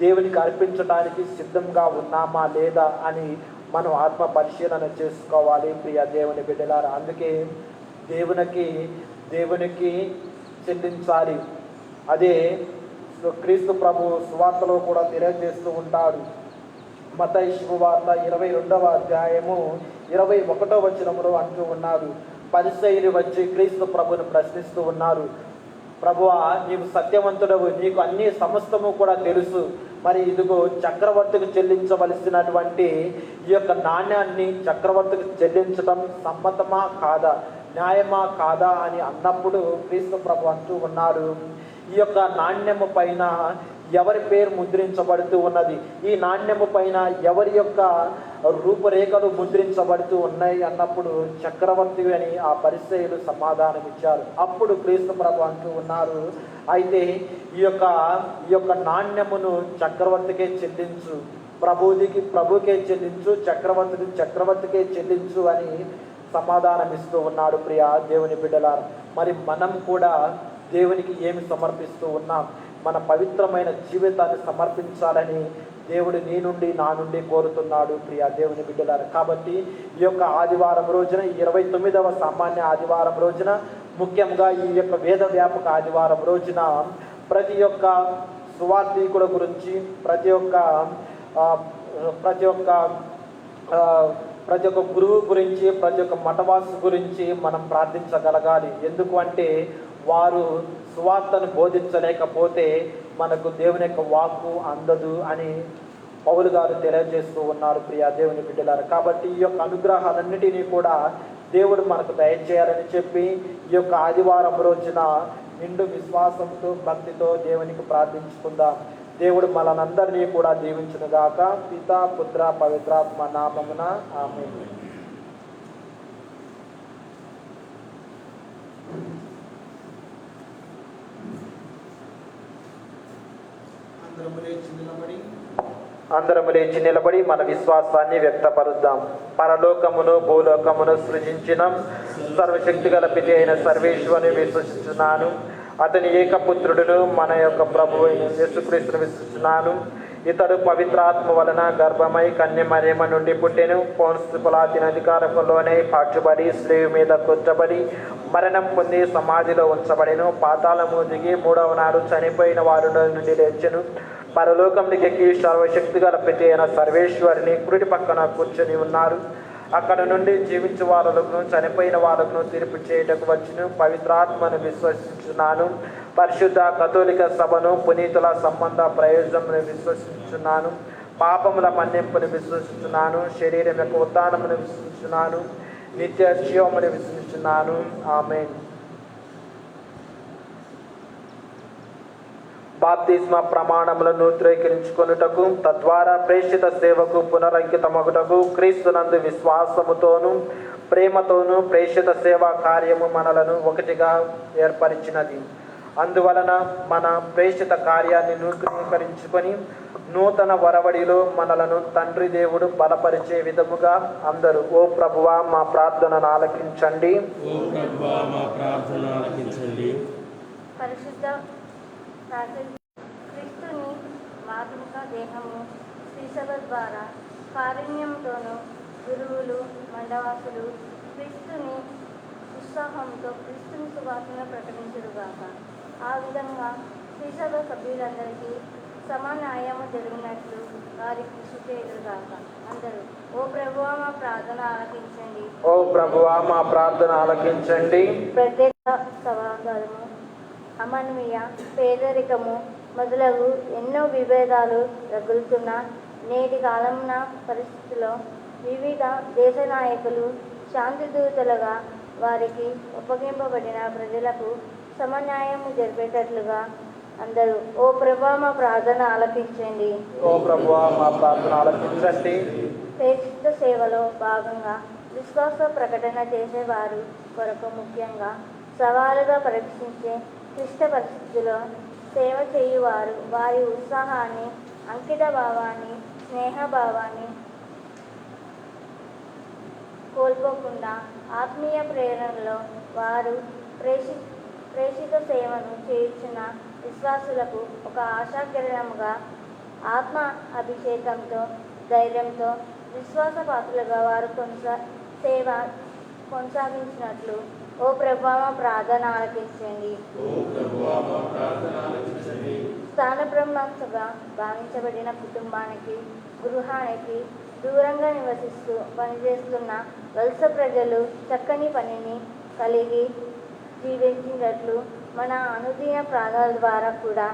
దేవునికి అర్పించడానికి సిద్ధంగా ఉన్నామా లేదా అని మనం ఆత్మ పరిశీలన చేసుకోవాలి ప్రియ దేవుని బిడ్డలారా. అందుకే దేవునికి చెల్లించాలి. అదే క్రీస్తు ప్రభు సువార్తలో కూడా తెలియజేస్తూ ఉంటాడు. మత్తయి శుభవార్త 22వ అధ్యాయము 21వ వచనములో అంటూ ఉన్నాడు, పరిసయ్యులు వచ్చి క్రీస్తు ప్రభుని ప్రశ్నిస్తూ ఉన్నారు, ప్రభువా నీవు సత్యవంతుడవు, నీకు అన్ని సమస్తము కూడా తెలుసు, మరి ఇదిగో చక్రవర్తికి చెల్లించవలసినటువంటి ఈ యొక్క నాణ్యాన్ని చక్రవర్తికి చెల్లించడం సమ్మతమా కాదా, న్యాయమా కాదా అని అన్నప్పుడు క్రీస్తు ప్రభు అంటూ ఉన్నారు, ఈ యొక్క నాణ్యము పైన ఎవరి పేరు ముద్రించబడుతూ ఉన్నది, ఈ నాణ్యము పైన ఎవరి యొక్క రూపురేఖలు ముద్రించబడుతూ ఉన్నాయి అన్నప్పుడు చక్రవర్తి అని ఆ పరిసయ్యులు సమాధానం ఇచ్చారు. అప్పుడు క్రీస్తు ప్రభు అంటూ ఉన్నారు, అయితే ఈ యొక్క నాణ్యమును చక్రవర్తికే చెల్లించు, ప్రభుకే చెల్లించు, చక్రవర్తికే చెల్లించు అని సమాధానం ఇస్తూ ఉన్నాడు ప్రియ దేవుని బిడ్డలారా. మరి మనం కూడా దేవునికి ఏమి సమర్పిస్తూ ఉన్నాం? మన పవిత్రమైన జీవితాన్ని సమర్పించాలని దేవుడు నీ నుండి నా నుండి కోరుతున్నాడు ప్రియ దేవుని బిడ్డలారా. కాబట్టి ఈ యొక్క ఆదివారం రోజున, 29వ సామాన్య ఆదివారం రోజున, ముఖ్యంగా ఈ యొక్క వేద వ్యాపక ఆదివారం రోజున ప్రతి ఒక్క సువార్థికుల గురించి, ప్రతి ఒక్క గురువు గురించి, ప్రతి ఒక్క మఠవాసు గురించి మనం ప్రార్థించగలగాలి. ఎందుకు అంటే వారు సువార్తను బోధించలేకపోతే మనకు దేవుని యొక్క వాక్కు అందదు అని పౌలు గారు తెలియజేస్తూ ఉన్నారు ప్రియ దేవుని బిడ్డలారా. కాబట్టి ఈ యొక్క అనుగ్రహాలన్నిటినీ కూడా దేవుడు మనకు దయచేయాలని చెప్పి ఈ యొక్క ఆదివారం రోజున నిండు విశ్వాసంతో, భక్తితో దేవునికి ప్రార్థించుకుందాం. దేవుడు మనందరినీ కూడా దీవించునుగాక. పితా పుత్ర పవిత్రాత్మ నామమున ఆమేన్. అందరము లేచి నిలబడి మన విశ్వాసాన్ని వ్యక్తపరుద్దాం. పరలోకమును భూలోకమును సృజించిన సర్వశక్తి గల పితి అయిన సర్వేశ్వరుని విశ్వసిస్తున్నాను. అతని ఏకపుత్రుడును మన యొక్క ప్రభువు అయిన యేసుక్రీస్తును విశ్వసిస్తున్నాను. ఇతడు పవిత్రాత్మ వలన గర్భమై కన్య మరియమ్మ నుండి పుట్టెను. పోన్సు పిలాతు అధికారంలోనే పాటుబడి స్లేవ్ మీద కొట్టబడి మరణం పొంది సమాధిలో ఉంచబడెను. పాతాళము దిగి 3వ నాడు చనిపోయిన వారి నుండి లేచెను. పరలోకంలోకి ఎక్కి సర్వశక్తి గల పితి అయిన సర్వేశ్వరుని కుడి పక్కన కూర్చొని ఉన్నారు. అక్కడ నుండి జీవించే వారులను చనిపోయిన వారులను తీర్పు చేయటకు వచ్చును. పవిత్రాత్మను విశ్వసించున్నాను. పరిశుద్ధ కథోలిక సభను, పునీతుల సంబంధ ప్రయోజనమును విశ్వసించున్నాను. పాపముల మన్నింపును విశ్వసిస్తున్నాను. శరీరం యొక్క ఉత్థానమును విశ్వసిస్తున్నాను. నిత్య జీవమని విశ్వసిస్తున్నాను. ఆమేన్. బాప్తిస్మ ప్రమాణములను ధృవీకరించుకొనుటకు తద్వారా ప్రేషిత సేవకు పునరంకితమగుటకు క్రీస్తునందు విశ్వాసముతోను ప్రేమతోను ప్రేషిత సేవా కార్యము మనలను ఒకటిగా ఏర్పరిచినది. అందువలన మన ప్రేషిత కార్యాన్ని నూతనీకరించుకొని నూతన వరవడిలో మనలను తండ్రి దేవుడు బలపరిచే విధముగా అందరూ ఓ ప్రభువా మా ప్రార్థనను ఆలకించండి. ఓ ప్రభువా మా ప్రార్థన ఆలకించండి. పరిశుద్ధ క్రీస్తుని మాతృక దేహము శ్రీసభ ద్వారా కారుణ్యంతోనూ గురువులు మండవాసులు క్రీస్తుని ఉత్సాహంతో క్రీస్తుని సువాసన ప్రకటించుడుగాక. ఆ విధంగా శ్రీసభ సభ్యులందరికీ సమాన్యాయము జరిగినట్లు వారికి కృషి చేయుడుగాక. అందరూ ఓ ప్రభువా మా ప్రార్థన ఆలకించండి. ఓ ప్రభువా మా ప్రార్థన ఆలకించండి. ప్రత్యేక సమాధానము అమన్వీయ పేదరికము మొదలగు ఎన్నో విభేదాలు రగులుతున్న నేటి కాలమున పరిస్థితిలో వివిధ దేశ నాయకులు శాంతిదూతలుగా వారికి అప్పగింపబడిన ప్రజలకు సమన్యాయము జరిపేటట్లుగా అందరూ ఓ ప్రభువా మా ప్రార్థన ఆలకించండి. ఓ ప్రభువా మా ప్రార్థన ఆలకించండి. ప్రేషిత సేవలో భాగంగా విశ్వాస ప్రకటన చేసేవారు కొరకు ముఖ్యంగా సవాలుగా పరీక్షించే క్లిష్ట పరిస్థితుల్లో సేవ చేయువారు వారి ఉత్సాహాన్ని, అంకిత భావాన్ని, స్నేహభావాన్ని కోల్పోకుండా ఆత్మీయ ప్రేరణలో వారు ప్రేషిత సేవను చేయుచున్న విశ్వాసులకు ఒక ఆశాకిరణముగా ఆత్మ అభిషేకంతో ధైర్యంతో విశ్వాసపాత్రులుగా వారు సేవ కొనసాగించినట్లు ఓ ప్రభువా మా ప్రార్థన ఆలకించండి. స్థానబ్రహ్మగా భావించబడిన కుటుంబానికి గృహానికి దూరంగా నివసిస్తూ పనిచేస్తున్న వలస ప్రజలు చక్కని పనిని కలిగి జీవించినట్లు మన అనుదిన ప్రాణాల ద్వారా కూడా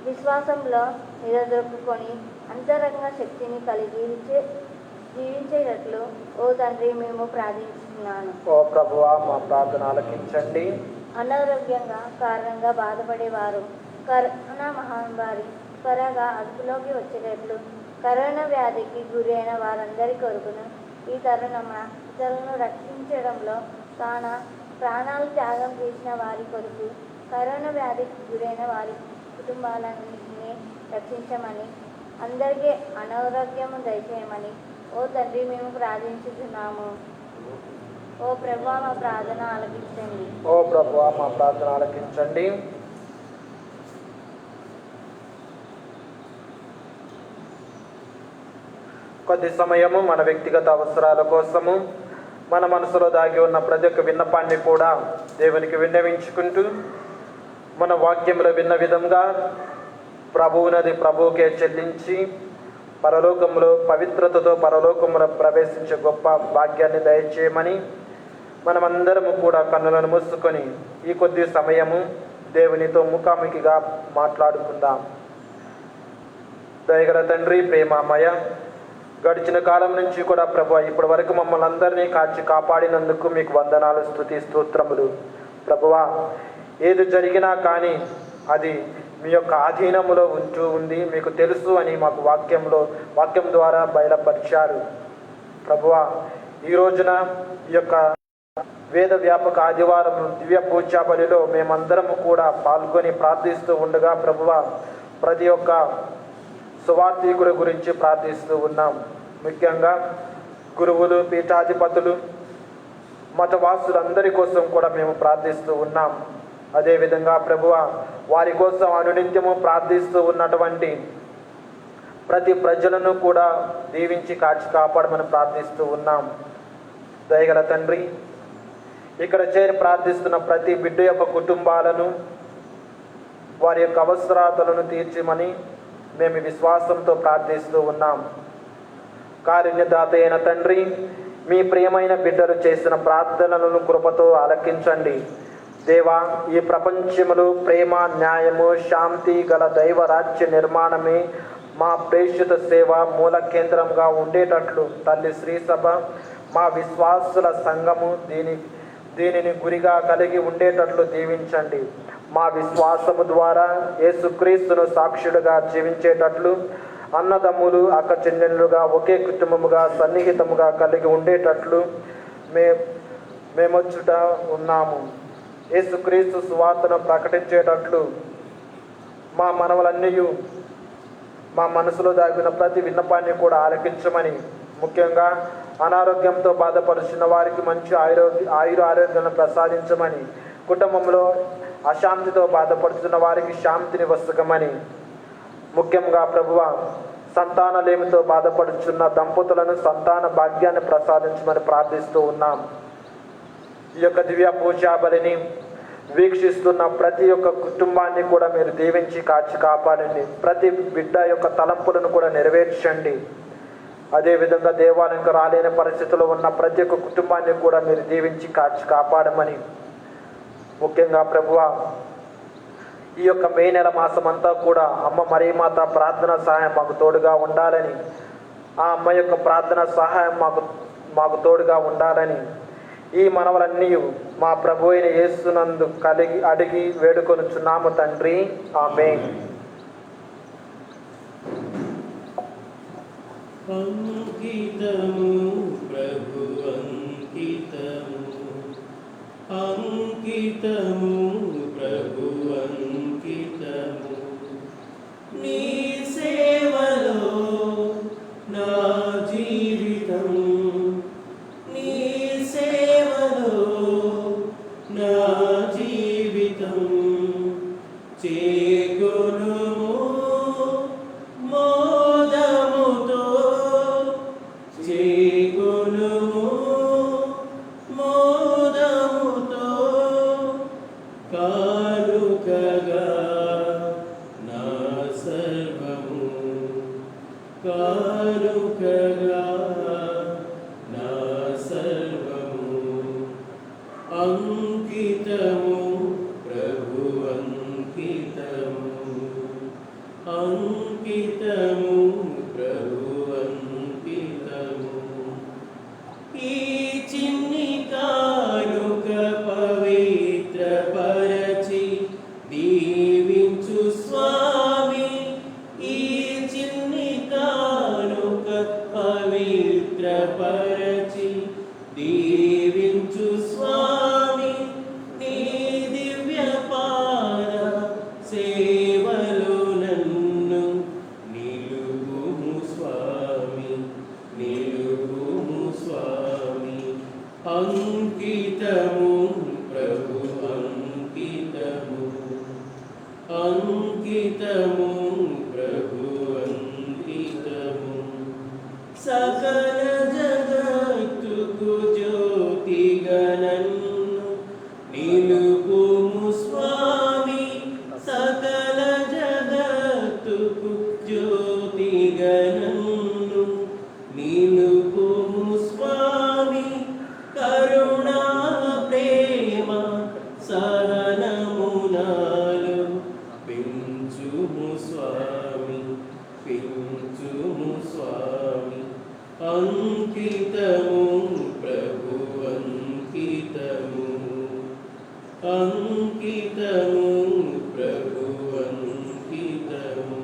విశ్వాసంలో నిలదొక్కుని అంతరంగ శక్తిని కలిగి జీవించేటట్లు ఓ తండ్రి మేము ప్రార్థిస్తున్నాను. ఓ ప్రభువా మా ప్రార్థన ఆలకించండి. అనారోగ్యంగా కారణంగా బాధపడేవారు కరోనా మహమ్మారి త్వరగా అదుపులోకి వచ్చేటట్లు కరోనా వ్యాధికి గురైన వారందరి కొరకును ఈ తరుణమున ఇతరులను రక్షించడంలో తాను ప్రాణాలు త్యాగం చేసిన వారి కొరకు కరోనా వ్యాధికి గురైన వారి కుటుంబాలన్నింటినీ రక్షించమని అందరికీ అనారోగ్యము దయచేయమని ఓ తండ్రి మేము ప్రార్థించుతున్నాము. ఓ ప్రభువా మా ప్రార్థన ఆలకించండి. ఓ ప్రభువా మా ప్రార్థన ఆలకించండి. కొద్ది సమయము మన వ్యక్తిగత అవసరాల కోసము మన మనసులో దాగి ఉన్న ప్రతి ఒక్క విన్నపాన్ని కూడా దేవునికి విన్నవించుకుంటూ మన వాక్యంలో విన్న విధంగా ప్రభువునది ప్రభువుకే చెల్లించి పరలోకంలో పవిత్రతతో పరలోకంలో ప్రవేశించే గొప్ప భాగ్యాన్ని దయచేయమని మనమందరము కూడా కన్నులను మూసుకొని ఈ కొద్ది సమయము దేవునితో ముఖాముఖిగా మాట్లాడుకుందాం. దయగల తండ్రి, ప్రేమమయ, గడిచిన కాలం నుంచి కూడా ప్రభువా ఇప్పటి వరకు మమ్మల్ని అందరినీ కాచి కాపాడినందుకు మీకు వందనాలు, స్తుతి, స్తోత్రములు. ప్రభువా ఏది జరిగినా కానీ అది మీ యొక్క ఆధీనములో ఉంటూ ఉంది, మీకు తెలుసు అని మాకు వాక్యం ద్వారా బయలుపరిచారు. ప్రభువా ఈ రోజున ఈ యొక్క వేద వ్యాపక ఆదివారం దివ్య పూజా బలిలో మేమందరము కూడా పాల్గొని ప్రార్థిస్తూ ఉండగా ప్రభువా ప్రతి ఒక్క సువార్థికుల గురించి ప్రార్థిస్తూ ఉన్నాం. ముఖ్యంగా గురువులు, పీఠాధిపతులు, మతవాసులందరి కోసం కూడా మేము ప్రార్థిస్తూ ఉన్నాం. అదేవిధంగా ప్రభువా వారి కోసం అనునిత్యము ప్రార్థిస్తూ ఉన్నటువంటి ప్రతి ప్రజలను కూడా దీవించి కాచి కాపాడమని ప్రార్థిస్తూ ఉన్నాం. దయగల తండ్రి, ఇక్కడ చేరి ప్రార్థిస్తున్న ప్రతి బిడ్డ యొక్క కుటుంబాలను, వారి యొక్క అవసరాలను తీర్చమని మేము విశ్వాసంతో ప్రార్థిస్తూ ఉన్నాం. కారుణ్యదాత అయిన తండ్రి, మీ ప్రియమైన బిడ్డలు చేసిన ప్రార్థనలను కృపతో ఆలకించండి. దేవా, ఈ ప్రపంచములో ప్రేమ, న్యాయము, శాంతి గల దైవరాజ్య నిర్మాణమే మా ప్రేషిత సేవ మూల కేంద్రంగా ఉండేటట్లు తల్లి శ్రీసభ మా విశ్వాసుల సంఘము దీనిని గురిగా కలిగి ఉండేటట్లు దీవించండి. మా విశ్వాసము ద్వారా యేసుక్రీస్తును సాక్షులుగా జీవించేటట్లు అన్నదమ్ములు అక్క చెల్లెళ్ళుగా ఒకే కుటుంబముగా సన్నిహితముగా కలిగి ఉండేటట్లు మేమొచ్చుట ఉన్నాము. యేసుక్రీస్తు సువార్తను ప్రకటించేటట్లు మా మనవలన్నీ మా మనసులో దాగిన ప్రతి విన్నపాన్ని కూడా ఆలకించమని, ముఖ్యంగా అనారోగ్యంతో బాధపడుతున్న వారికి మంచి ఆరోగ్యాలను ప్రసాదించమని, కుటుంబంలో అశాంతితో బాధపడుతున్న వారికి శాంతిని వసగమని, ముఖ్యంగా ప్రభువా సంతానలేమితో బాధపడుచున్న దంపతులను సంతాన భాగ్యాన్ని ప్రసాదించమని ప్రార్థిస్తూ ఉన్నాం. ఈ యొక్క దివ్య పూజా బలిని వీక్షిస్తున్న ప్రతి ఒక్క కుటుంబాన్ని కూడా మీరు దీవించి కాచి కాపాడండి. ప్రతి బిడ్డ యొక్క తలంపులను కూడా నెరవేర్చండి. అదేవిధంగా దేవాలయంకు రాలేని పరిస్థితుల్లో ఉన్న ప్రతి ఒక్క కుటుంబాన్ని కూడా మీరు దీవించి కాచి కాపాడమని, ముఖ్యంగా ప్రభువా ఈ యొక్క మే నెల మాసం అంతా కూడా అమ్మ మరియమాత ప్రార్థన సహాయం మాకు తోడుగా ఉండాలని, ఆ అమ్మ యొక్క ప్రార్థన సహాయం మాకు తోడుగా ఉండాలని ఈ మనవలన్నీ మా ప్రభు అయిన యేసునందు అడిగి వేడుకొనుచున్నాము తండ్రి. ఆమేన్. అంకితము ప్రభు అంకితము, అంకితము ప్రభు అంకితము, నీ సేవలో నా జీవితం, నీ సేవలో నా జీవితం, చేకొనుము మోదముతో, చేకొనుము మోదముతో, కానుకగా నా సర్వము, కానుకగా నా సర్వము, అంకితము ప్రభు అంకితము, అంకితము ప్రభు అంకితము, ఈ చిన్ని కానుక పవిత్ర పరచి దీవించు స్వామి, ఈ చిన్ని కానుక పవిత్ర పరచి దీవించు స్వామి, నీ దివ్య పాద సేవలో నన్ను నిలుపుము స్వామి, నిలుపుము స్వామి, అంకితము ప్రభు అంకితము, అంకితము ప్రభు అంకితము, సకల జగత్తుకు జ్యోతిగా నన్ను నిలుపుము స్వామి, సకల జగత్తుకు జ్యోతిగా నన్ను నిలుపుము స్వామి, కరుణా ప్రేమ సహనము నాలో పెంచుము స్వామి, పెంచుము స్వామి, అంకితము ప్రభు అంకితము, అంకితము ప్రభు అంకితము.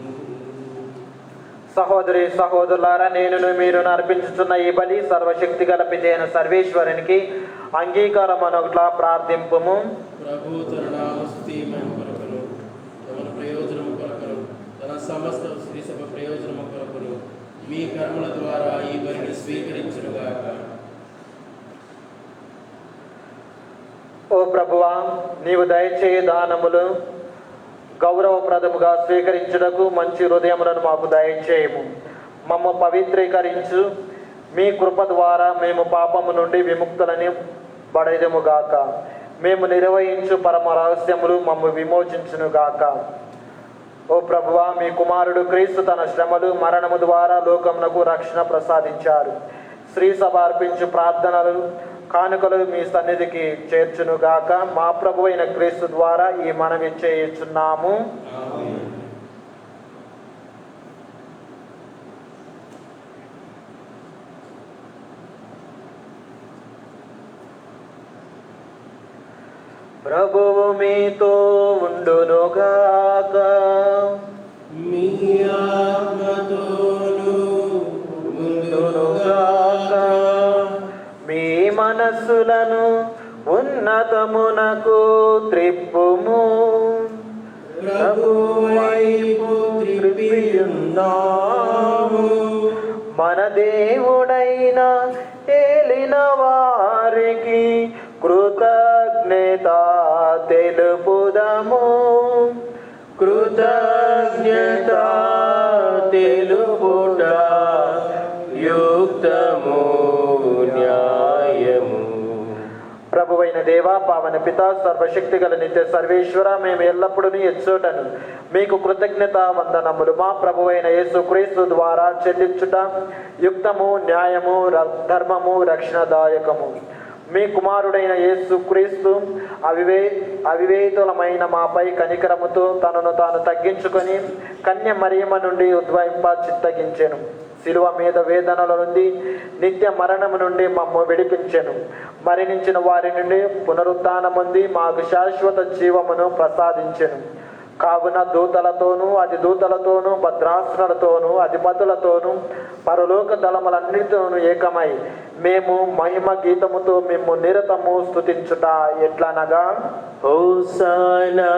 సహోదరి సహోదరులారా, నేను మీరు అర్పించుతున్న ఈ బలి సర్వశక్తి గల పితైన సర్వేశ్వరునికి అంగీకారం అనొకట్లా ప్రార్థింపుము. ప్రభు తన నామస్తుతి మహిమ కొరకును, తన ప్రయోజనము కొరకును, తన సమస్త శ్రీ సభ ప్రయోజనము కొరకును మీ కర్మల ద్వారా ఈ బలిని స్వీకరించుగాక. ఓ ప్రభువా, నీవు దయచేయ దానములు గౌరవప్రదముగా స్వీకరించుటకు మంచి హృదయములను మాకు దయచేయము. మమ్మ పవిత్రీకరించు. మీ కృప ద్వారా మేము పాపము నుండి విముక్తులని బడెదముగాక. మేము నిర్వహించు పరమ రహస్యములు మమ్ము విమోచించునుగాక. ఓ ప్రభువా, మీ కుమారుడు క్రీస్తు తన శ్రమలు మరణము ద్వారా లోకమునకు రక్షణ ప్రసాదించారు. శ్రీ సభ అర్పించు ప్రార్థనలు కానుకలు మీ సన్నిధికి చేర్చునుగాక. మా ప్రభు అయిన క్రీస్తు ద్వారా ఈ మనవి చేయుచున్నాము. ప్రభువు మీతో ఉండునుగాక. మీ ఆత్మతోనూ ఉండునుగాక. మీ మనస్సులను ఉన్నతమునకు త్రిప్పుము. ప్రభువు వైపు త్రిప్పియున్నాము. మన దేవుడైన ఏలిన వారికి కృతజ్ఞత తెలుపుదము. కృతజ్ఞత తెలుపుట యుక్తము న్యాయము. ప్రభువైన దేవ, పావన పిత, సర్వశక్తి గల నిత్య సర్వేశ్వర, మేము ఎల్లప్పుడూ ఎచ్చోటను మీకు కృతజ్ఞత వందనములు మా ప్రభువైన యేసుక్రీస్తు ద్వారా చెల్లించుట యుక్తము న్యాయము ధర్మము రక్షణదాయకము. మీ కుమారుడైన యేసుక్రీస్తు అవివేతులమైన మాపై కనికరముతో తనను తాను తగ్గించుకొని కన్య మరియమ్మ నుండి ఉద్భవింప చిత్తగించెను. శిలువ మీద వేదనల నుండి నిత్య మరణము నుండి మమ్ము విడిపించెను. మరణించిన వారి నుండి పునరుత్థానముంది మాకు శాశ్వత జీవమును ప్రసాదించెను. కావున దూతలతోనూ అధిదూతలతోనూ భద్రాసనులతోనూ అధిపతులతోనూ పరలోక దళములన్నిటితోనూ ఏకమై మేము మహిమ గీతముతో మేము నిరతము స్తుతించుట ఎట్లనగా, హోసానా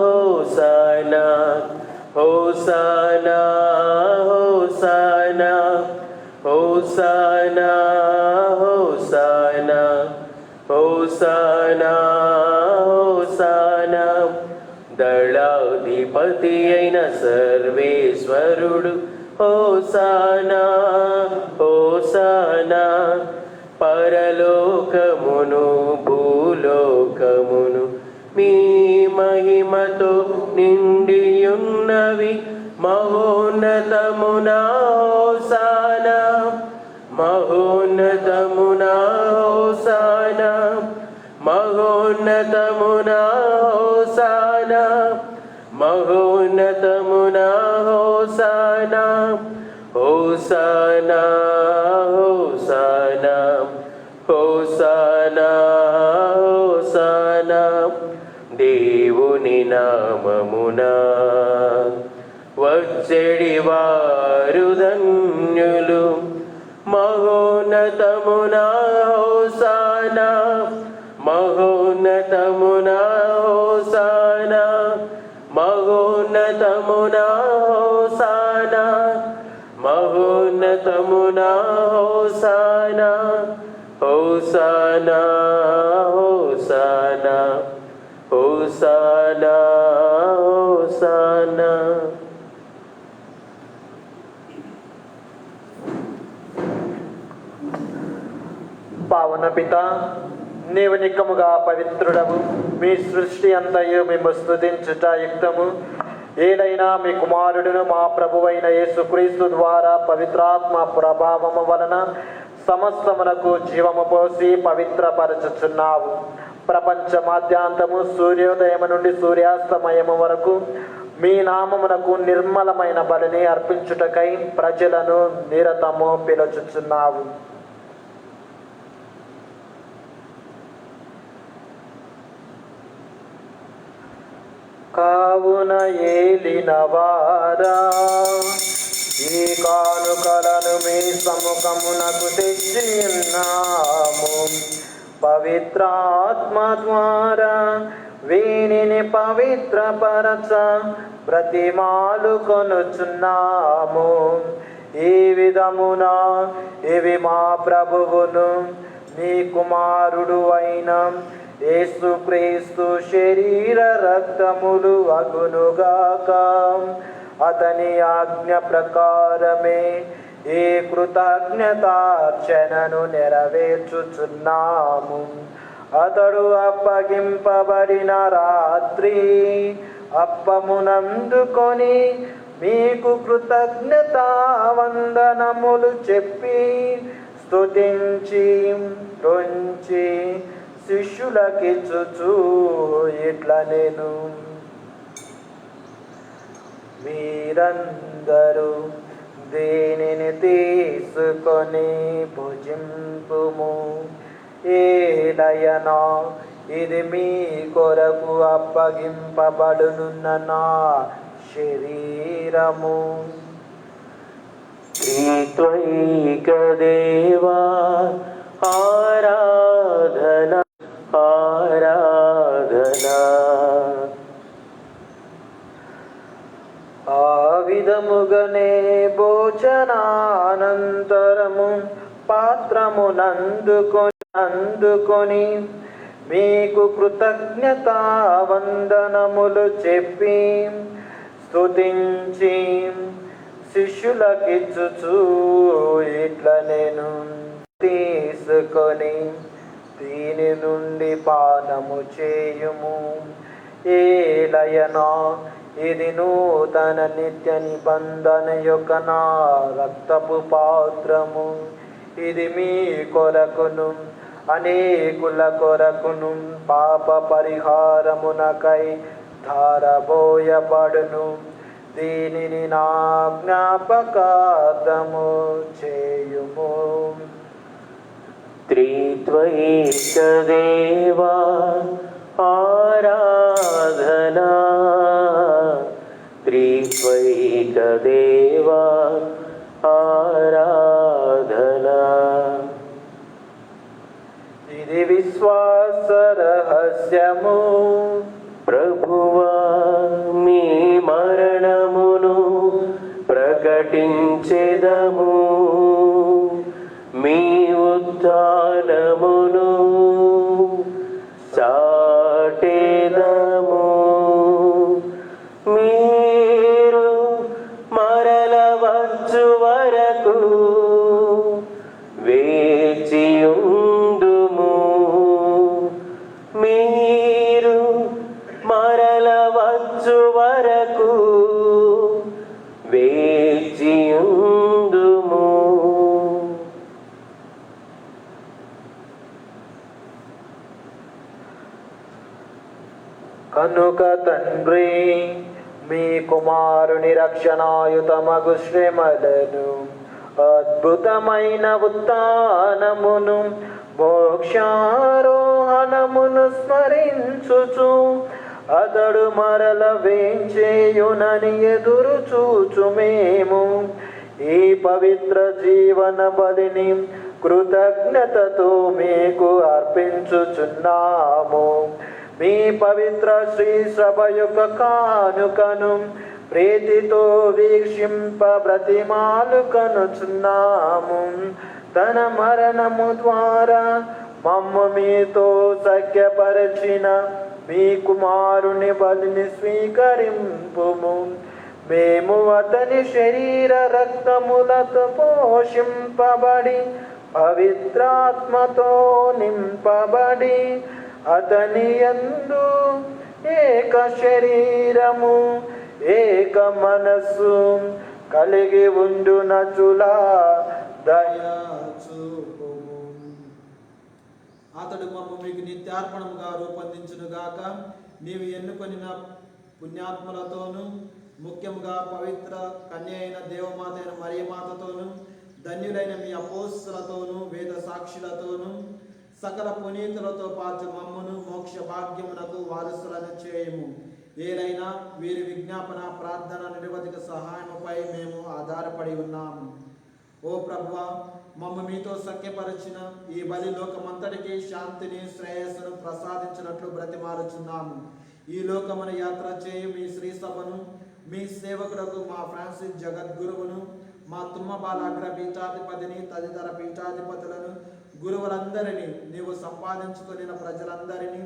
హోసానా హోసానా హోసానా హోసానా హోసానా హోసానా హోసానా. దళాధిపతి అయిన సర్వేశ్వరుడు హోసానా హోసానా. పరలోకమును భూలోకమును మీ మహిమతో నిండియున్నవి. మహోన్నతమునా హోసానా మహోన్నతమునా హోసానా మహోన్నతమునా హోసానా మహోన్నతమునా హోసానా. హోసానా హోసానా హోసానా హోసానా. దేవుని నామమునా వచ్చెడి వారు ధన్యులు. మహోన్నతమునా హోసానా మహోన్నతమునా హోసానా మహోన్నతమునా హోసానా మహోన్నతమునా హోసానా. హోసానా హోసానా హోసానా హోసానా. పావన పిత, నీవు నిక్కముగా పవిత్రుడవు. మీ సృష్టి అంతయు మేము స్తుతించుట యుక్తము. ఏదైనా మీ కుమారుడును మా ప్రభువైన యేసుక్రీస్తు ద్వారా పవిత్రాత్మ ప్రభావము వలన సమస్తమునకు జీవము పోసి పవిత్రపరచుచున్నావు. ప్రపంచ మాధ్యాంతము సూర్యోదయము నుండి సూర్యాస్తమయము వరకు మీ నామమునకు నిర్మలమైన బలిని అర్పించుటకై ప్రజలను నిరతము పిలుచుచున్నావు. కావున ఏలినవారా, ఈ కానుకలను మీ సముఖమునకు తెచ్చి ఉన్నాము. పవిత్రాత్మ ద్వారా వీనిని పవిత్రపరచ ప్రతిమాలు కొనుచున్నాము. ఈ విధమున ఇవి మా ప్రభువును నీ కుమారుడు అయిన యేసుక్రీస్తు శరీర రక్తములు అగునుగాక. అతని ఆజ్ఞ ప్రకారమే ఈ కృతజ్ఞతార్చనను నెరవేర్చుచున్నాము. అతడు అప్పగింపబడిన రాత్రి అప్పమునందుకొని మీకు కృతజ్ఞతా వందనములు చెప్పి స్తుతించి త్రుంచి శిష్యులకిచ్చుచు ఇట్లా నేను, మీరందరూ దీనిని తీసుకొని భుజింపుము. ఏలయనా ఇది మీ కొరకు అప్పగింపబడునున్న నా శరీరము. త్రిత్వైక దేవా ఆరాధన ఆరాధన. ఆ విధముగనే భోజనానంతరము పాత్రమునందుకొని మీకు కృతజ్ఞతా వందనములు చెప్పి స్తుతించి శిష్యులకిచ్చుచు ఇట్ల నేను తీసుకొని దీని నుండి పానము చేయుము. ఏలయనా ఇది నూతన నిత్య నిబంధన యొక్క నా రక్తపు పాత్రము. ఇది మీ కొరకును అనేకుల కొరకును పాప పరిహారమునకై ధారబోయబడును. దీనిని నా జ్ఞాపకార్థము చేయుము. త్రిత్వైక దేవా ఆరాధన త్రిత్వైక దేవా ఆరాధన. ఇది విశ్వాస రహస్యము. ప్రభువా మీ మరణమును ప్రకటించెదము, మీ ఉత్థానమును చాటెదము. మీరు మరల వచ్చు వరకు వేచియుందుము. మీరు మరల వచ్చు వరకు వేచియుందుము. కనుక తండ్రి మీ కుమారుని రక్షణాయుతమగు శ్రమలను అద్భుతమైన ఉత్థానమును మోక్షారోహణమును స్మరించుచు అతడు మరల వేంచేయునని ఎదురు చూచు మేము ఈ పవిత్ర జీవన బలిని కృతజ్ఞతతో మీకు అర్పించుచున్నాము. మీ పవిత్ర శ్రీ సభ యొక్క కానుకను ప్రీతితో వీక్షింప బ్రతిమాలుకొనుచున్నాము. తన మరణము ద్వారా మమ్ము మీతో సఖ్యపరచిన మీ కుమారుని బలిని స్వీకరింపుము. మేము అతని శరీర రక్తములతో పోషింపబడి పవిత్రాత్మతో నింపబడి అతని యందు ఏక శరీరము ఏక మనస్సు కలిగి ఉండునచులా దయా చూపుము. అతడు మమ్ము మీకు నిత్యార్పణముగా రూపొందించును గాక. నీవు ఎన్నుకొనిన పుణ్యాత్మలతోనూ ముఖ్యముగా పవిత్ర కన్య అయిన దేవమాత అయిన మరియమాతతోనూ ధన్యులైన మీ అపోస్తలతోనూ వేద సాక్షులతోనూ సకల పునీతులతో పాటు మమ్మును మోక్ష భాగ్యమునకు వారసులను చేయము. ఏలైనా వీరి విజ్ఞాపన ప్రార్థన నిరవధిక సహాయముపై మేము ఆధారపడి ఉన్నాము. ఓ ప్రభువా, మమ్ము మీతో సఖ్యపరిచిన ఈ బలి లోకమంతటికి శాంతిని శ్రేయస్సును ప్రసాదించినట్లు బ్రతిమాలుచున్నాము. ఈ లోకమున యాత్ర చేయు మీ శ్రీ సభను, మీ సేవకులకు మా ఫ్రాన్సిస్ జగద్గురువును, మా తుమ్మబాల అగ్ర పీఠాధిపతిని, తదితర పీఠాధిపతులను, గురువులందరినీ, నీవు సంపాదించుకుని ప్రజలందరినీ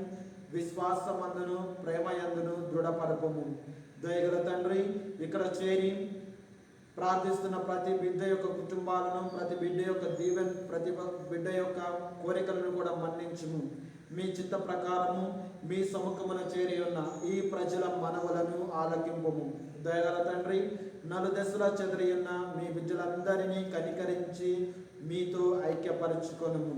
విశ్వాసమందును ప్రేమయందును దృఢపరపము. దయగల తండ్రి, ఇక్కడ చేరి ప్రార్థిస్తున్న ప్రతి బిడ్డ యొక్క కుటుంబాలను, ప్రతి బిడ్డ యొక్క ప్రతి బిడ్డ యొక్క కోరికలను కూడా మన్నించుము. మీ చిత్త ప్రకారము మీ సముఖమున చేరి ఉన్న ఈ ప్రజల మనవులను ఆలకింపుము. దయగల తండ్రి, నలుదశల చెదిరి ఉన్న మీ బిడ్డలందరినీ కనికరించి మీతో ఐక్యపరచుకొనుము.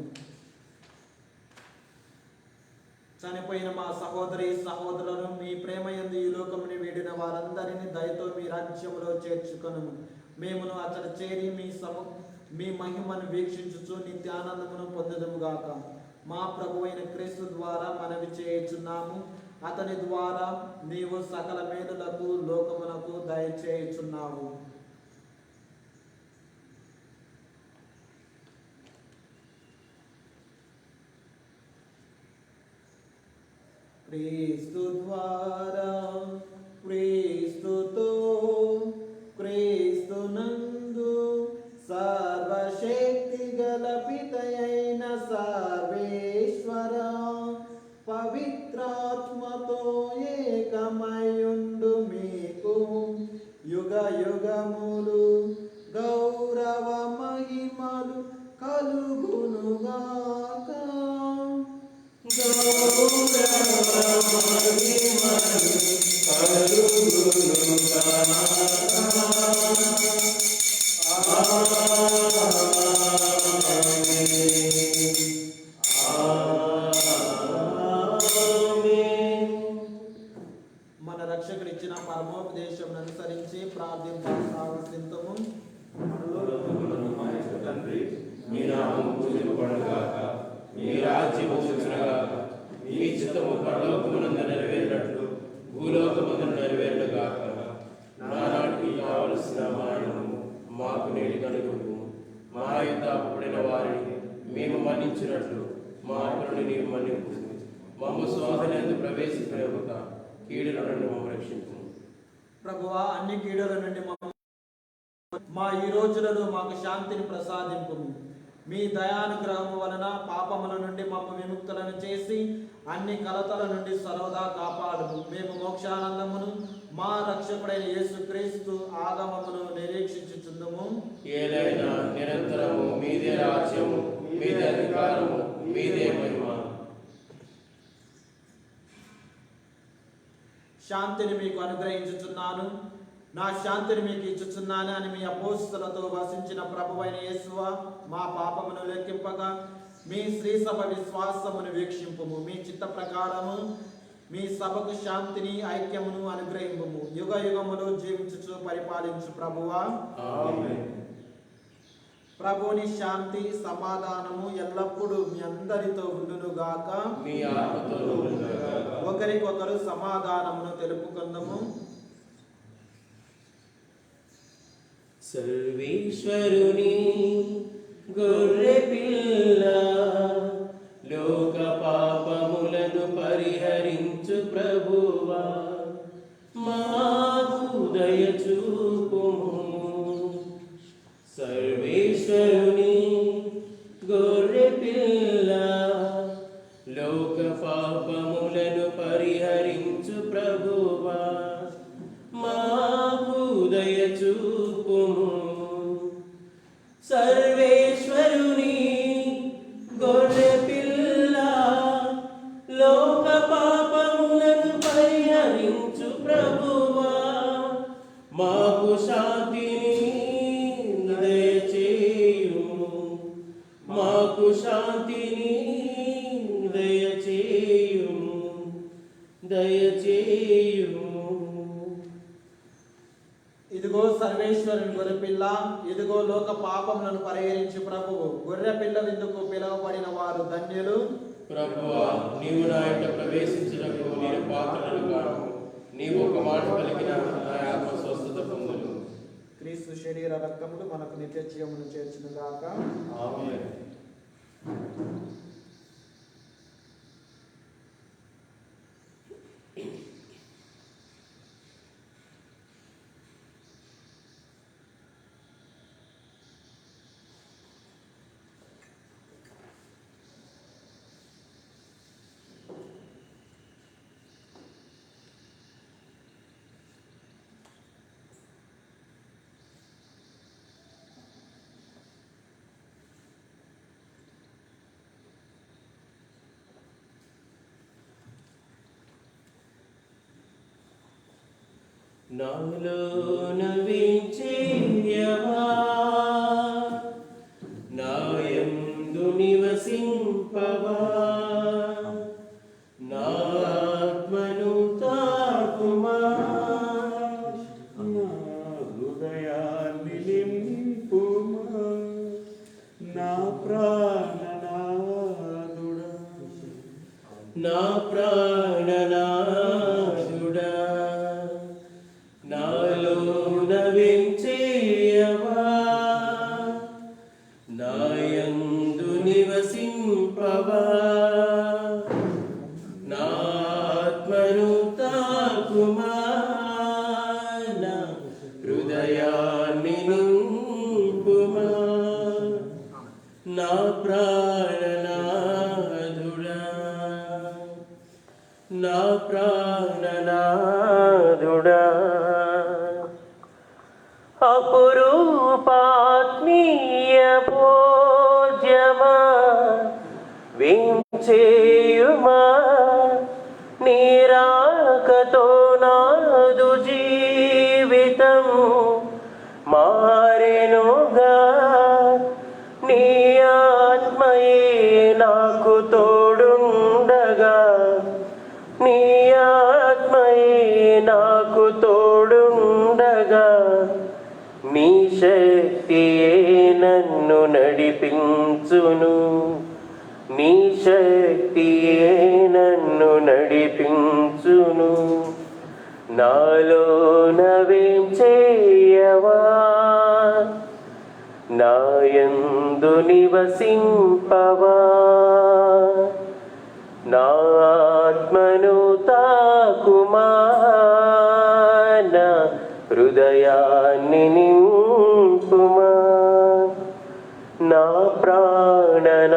చనిపోయిన మా సహోదరి సహోదరులను మీ ప్రేమయందు ఈ లోకముని వీడిన వారందరినీ దయతో మీ రాజ్యములో చేర్చుకొనుము. మేమును అతడు చేరి మీ మీ మహిమను వీక్షించుచు నిత్యానందమును పొందదుముగాక. మా ప్రభువైన క్రీస్తు ద్వారా మనవి చేయుచున్నాము. అతని ద్వారా నీవు సకల మేలులకు లోకమునకు దయచేయుచున్నావు. క్రీస్తు ద్వారా, క్రీస్తుతో, క్రీస్తునందు సర్వశక్తి గల పితయైన సర్వేశ్వర పవిత్రాత్మతో ఏకమయుండు మీకు యుగ యుగములు గౌరవ మహిమలు కలుగునుగాక. మన రక్షకుడు ఇచ్చిన పరమోపదేశం అనుసరించి ప్రార్థించము. తండ్రి, మీ నామము పూజింపబడుగాక, మీ రాజ్యము వచ్చుగాక, మీ చిత్తము పరలోకమునందు నెరవేరినట్లు భూలోకమందు నెరవేరుగాక. నానాటికి కావలసిన మానము మాకు నేటి కనుగొను. మా యుద్ధ అప్పుడైన వారిని మేము మన్నించినట్లు మా అప్పులను నీవు మన్నింపు. మమ్మ శోధనందు ప్రవేశింపక కీడుల నుండి మమ్మల్ని రక్షించు. ప్రభువా, అన్ని కీడుల నుండి మా ఈ రోజులలో మాకు శాంతిని ప్రసాదింపు. మీ దయానుగ్రహము వలన పాపముల నుండి మమ్మ విముక్తులను చేసి అన్ని కలతల నుండి సర్వదా కాపాడుము. మేము మోక్షానందమును మా రక్షకుడైన యేసుక్రీస్తు ఆగమమును నిరీక్షించుచుందుము. ఏదైనా నిరంతరము మీదే రాజ్యము, మీదే అధికారము, మీదే మహిమ. శాంతిని మీకు అనుగ్రహించుచున్నాను, నా శాంతిని మీకు ఇచ్చుచున్నాను అని మీ అపోస్తలతో వసించిన ప్రభువైన యేసువ, మా పాపమును లెక్కింపగా మీ శ్రీ సభ విశ్వాసమును వీక్షింపుము. మీ చిత్త ప్రకారము మీ సభకు శాంతిని ఐక్యమును అనుగ్రహింపుము. యుగ యుగములు జీవించుచు పరిపాలించు ప్రభువా. ప్రభుని శాంతి సమాధానము ఎల్లప్పుడూ మీ అందరితో ఉండునుగాక. మీ ఆత్మతో ఉండునుగాక. ఒకరికొకరు సమాధానమును తెలుపుకుందాము. సర్వేశ్వరుని గొర్రె పిల్ల, లోక పాపములను పరిహరించు ప్రభువా, మాకు దయ చూపుము. సర్వేశ్వరుని గొర్రె పిల్ల, లోక పాపములను పరిహరించు ప్రభువా, మాకు దయ చూపుము. సర్వేశ్వరుని గొర్రె పిల్ల, లోక పాపములను పరిహరించు ప్రభువా, మాకు శాంతిని దయచేయుము. మాకు శాంతిని దయచేయుము, దయచేయుము. ఇదిగో సర్వేశ్వరుని గొర్రెపిల్ల, ఇదిగో లోక పాపములను పరిహరించి ప్రభువు. గొర్రెపిల్ల విందుకు పిలువబడిన వారు ధన్యులు. ప్రభువా, నీవు నా ఇంట ప్రవేశించినకు నేను పాత్రను కాను. నీవు ఒక మాట పలికిన నా ఆత్మ స్వస్థత పొందును. క్రీస్తు శరీర రక్తములు మనకు నిత్య జీవమును చేర్చునుగాక. ఆమేన్. నాలో నవించేయవా, నాయందు నివసింపవా, నా ఆత్మను తాకుమా, నా హృదయాన్ని నింపుమా. నా ప్రాణనాథుడా నాలో నవించేయవా నాయందు నివసింపవా నా ఆత్మను తాకుమా నా హృదయాన్ని నింపుమా నా ప్రాణనాథుడా నా ప్రాణనాథుడా అపురూపాత్మీయ భోజ్యమా వించేయుమా నీరాకతో నాదు జీవితం మారెనుగా నీ ఆత్మయే నాకు తోడుండగా నీ ఆత్మయే నాకు తోడుండగా నీ శక్తియే నన్ను నడిపించును నీ శక్తియే నన్ను నడిపించును నాలో నవేం చేయవా నాయందు నివసింపవా నా ఆత్మను తాకుమా నా హృదయాన్ని నింపుమా నా ప్రాణనాథుడా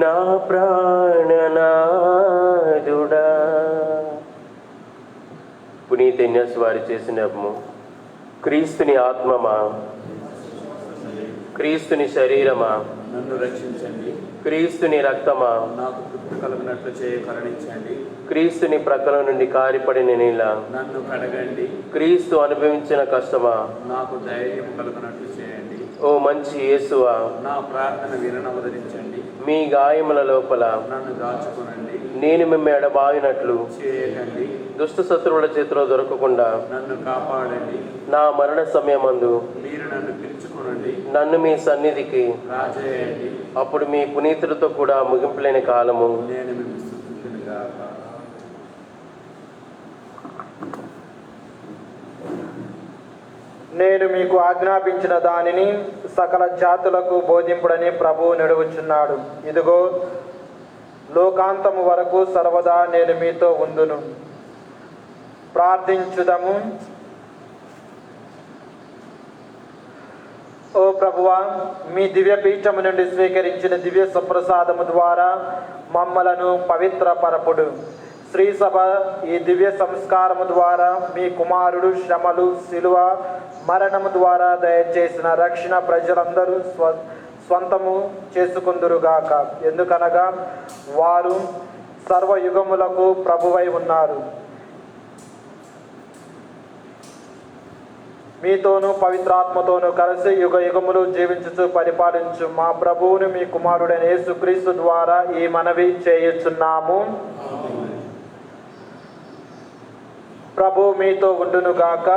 నా ప్రాణనాథుడా. పునీత ఇన్యాస్ వారు చేసిన క్రీస్తుని ఆత్మమా క్రీస్తుని శరీరమా నన్ను రక్షించండి. క్రీస్తుని రక్తమా నాకు తృప్తి కలిగినట్లు చేయ కరుణించండి. క్రీస్తుని ప్రక్కల నుండి కారిపడిన నీళ్ళ నన్ను కడగండి. క్రీస్తు అనుభవించిన కష్టమా నాకు ధైర్యం కలుగునట్లు చేయండి. ఓ మంచి యేసువా నా ప్రార్థన వినవదరించండి. మీ గాయముల లోపల నన్ను దాచుకునండి. నేను మిమ్మ ఎడబాగినట్లు చేయకండి. దుష్ట శత్రువుల చేతిలో దొరకకుండా నన్ను కాపాడండి. నా మరణ సమయమందు మీరు నన్ను పిలుచుకునండి. నన్ను మీ సన్నిధికి రాజేయండి. అప్పుడు మీ పునీతులతో కూడా ముగింపులేని కాలము నేను మీకు స్తుతింతునుగాక. నేను మీకు ఆజ్ఞాపించిన దానిని సకల జాతులకు బోధింపుడని ప్రభువు నడువుచున్నాడు. ఇదిగో లోకాంతము వరకు సర్వదా నేను మీతో ఉందును. ప్రార్థించుదము. ఓ ప్రభువా, మీ దివ్య పీఠము నుండి స్వీకరించిన దివ్య సుప్రసాదము ద్వారా మమ్మలను పవిత్రపరపుడు. శ్రీ సభ ఈ దివ్య సంస్కారము ద్వారా మీ కుమారుడు శ్రమలు శిలువ మరణము ద్వారా దయచేసిన రక్షణ ప్రజలందరూ స్వంతము చేసుకుందురుగాక. ఎందుకనగా వారు సర్వయుగములకు ప్రభువై ఉన్నారు. మీతోనూ పవిత్రాత్మతోనూ కలిసి యుగ యుగములు జీవించుచు పరిపాలించు మా ప్రభువును మీ కుమారుడైన యేసుక్రీస్తు ద్వారా ఈ మనవి చేయుచున్నాము. ప్రభు మీతో ఉండునుగాక.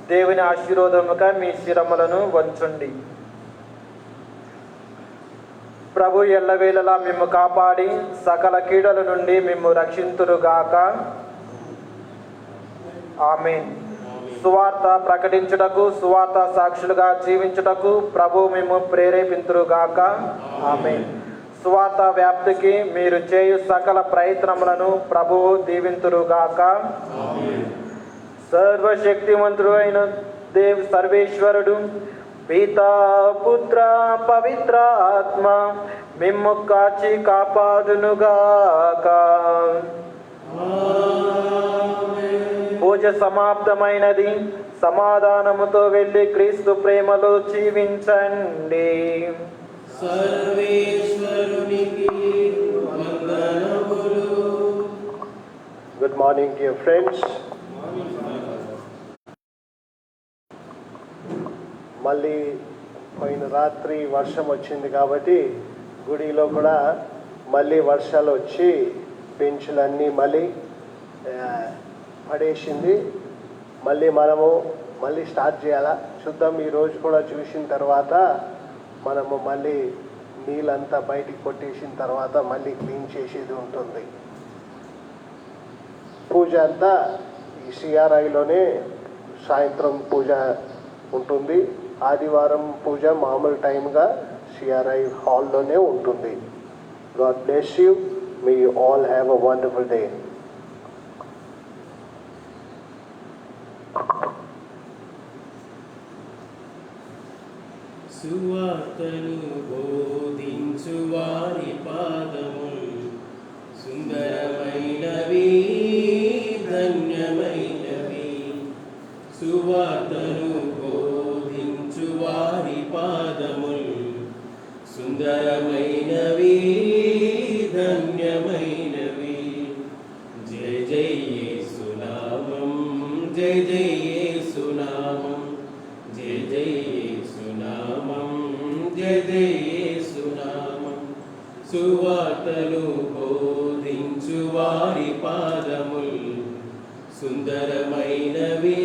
దేవుని ఆశీర్వాదముగా మీ శిరములను వంచుండి. ప్రభు ఎల్లవేళలా మిమ్ము కాపాడి సకల కీడల నుండి మిమ్ము రక్షింతురుగాక. ఆమేన్. సువార్త ప్రకటించుటకు సువార్త సాక్షులుగా జీవించుటకు ప్రభు మిమ్ము ప్రేరేపింతురుగాక. ఆమేన్. సువార్త వ్యాప్తికి మీరు చేయు సకల ప్రయత్నములను ప్రభువు దీవింతురుగాక. సర్వశక్తిమంతుడు అయిన సర్వేశ్వరుడు పితా పుత్ర పవిత్ర ఆత్మ మిమ్ము కాచి కాపాడునుగాక. పూజ సమాప్తమైనది. సమాధానముతో వెళ్ళి క్రీస్తు ప్రేమలో జీవించండి. సర్వేశ్వరునికి వందనములు. Good morning, dear friends. మళ్ళీ పోయిన రాత్రి వర్షం వచ్చింది కాబట్టి గుడిలో కూడా మళ్ళీ వర్షాలు వచ్చి బెంచులన్నీ మళ్ళీ పడేసింది. మనము మళ్ళీ స్టార్ట్ చేయాలా చూద్దాం. ఈరోజు కూడా చూసిన తర్వాత మనము మళ్ళీ నీళ్ళంతా బయటికి కొట్టేసిన తర్వాత మళ్ళీ క్లీన్ చేసేది ఉంటుంది. పూజ అంతా ఈ సిఆర్ఐలోనే సాయంత్రం పూజ ఉంటుంది. ఆదివారం పూజ మామూలు టైంగా సిఆర్ఐ హాల్లోనే ఉంటుంది. God bless you. May you all have a wonderful day. సువార్తను బోధించు వారి పాదములు సుందరమైనవి, ధన్యమైనవి. సువార్తను బోధించు వారి పాదములు సుందరమైనవి, ధన్యమైనవి. జయ జయ యేసునామం, జయ జయ యేసునామం, జయ జయ యేసునామం, జయ జయ యేసునామం. సువార్తలు బోధించు వారి పాదములు సుందరమైనవి,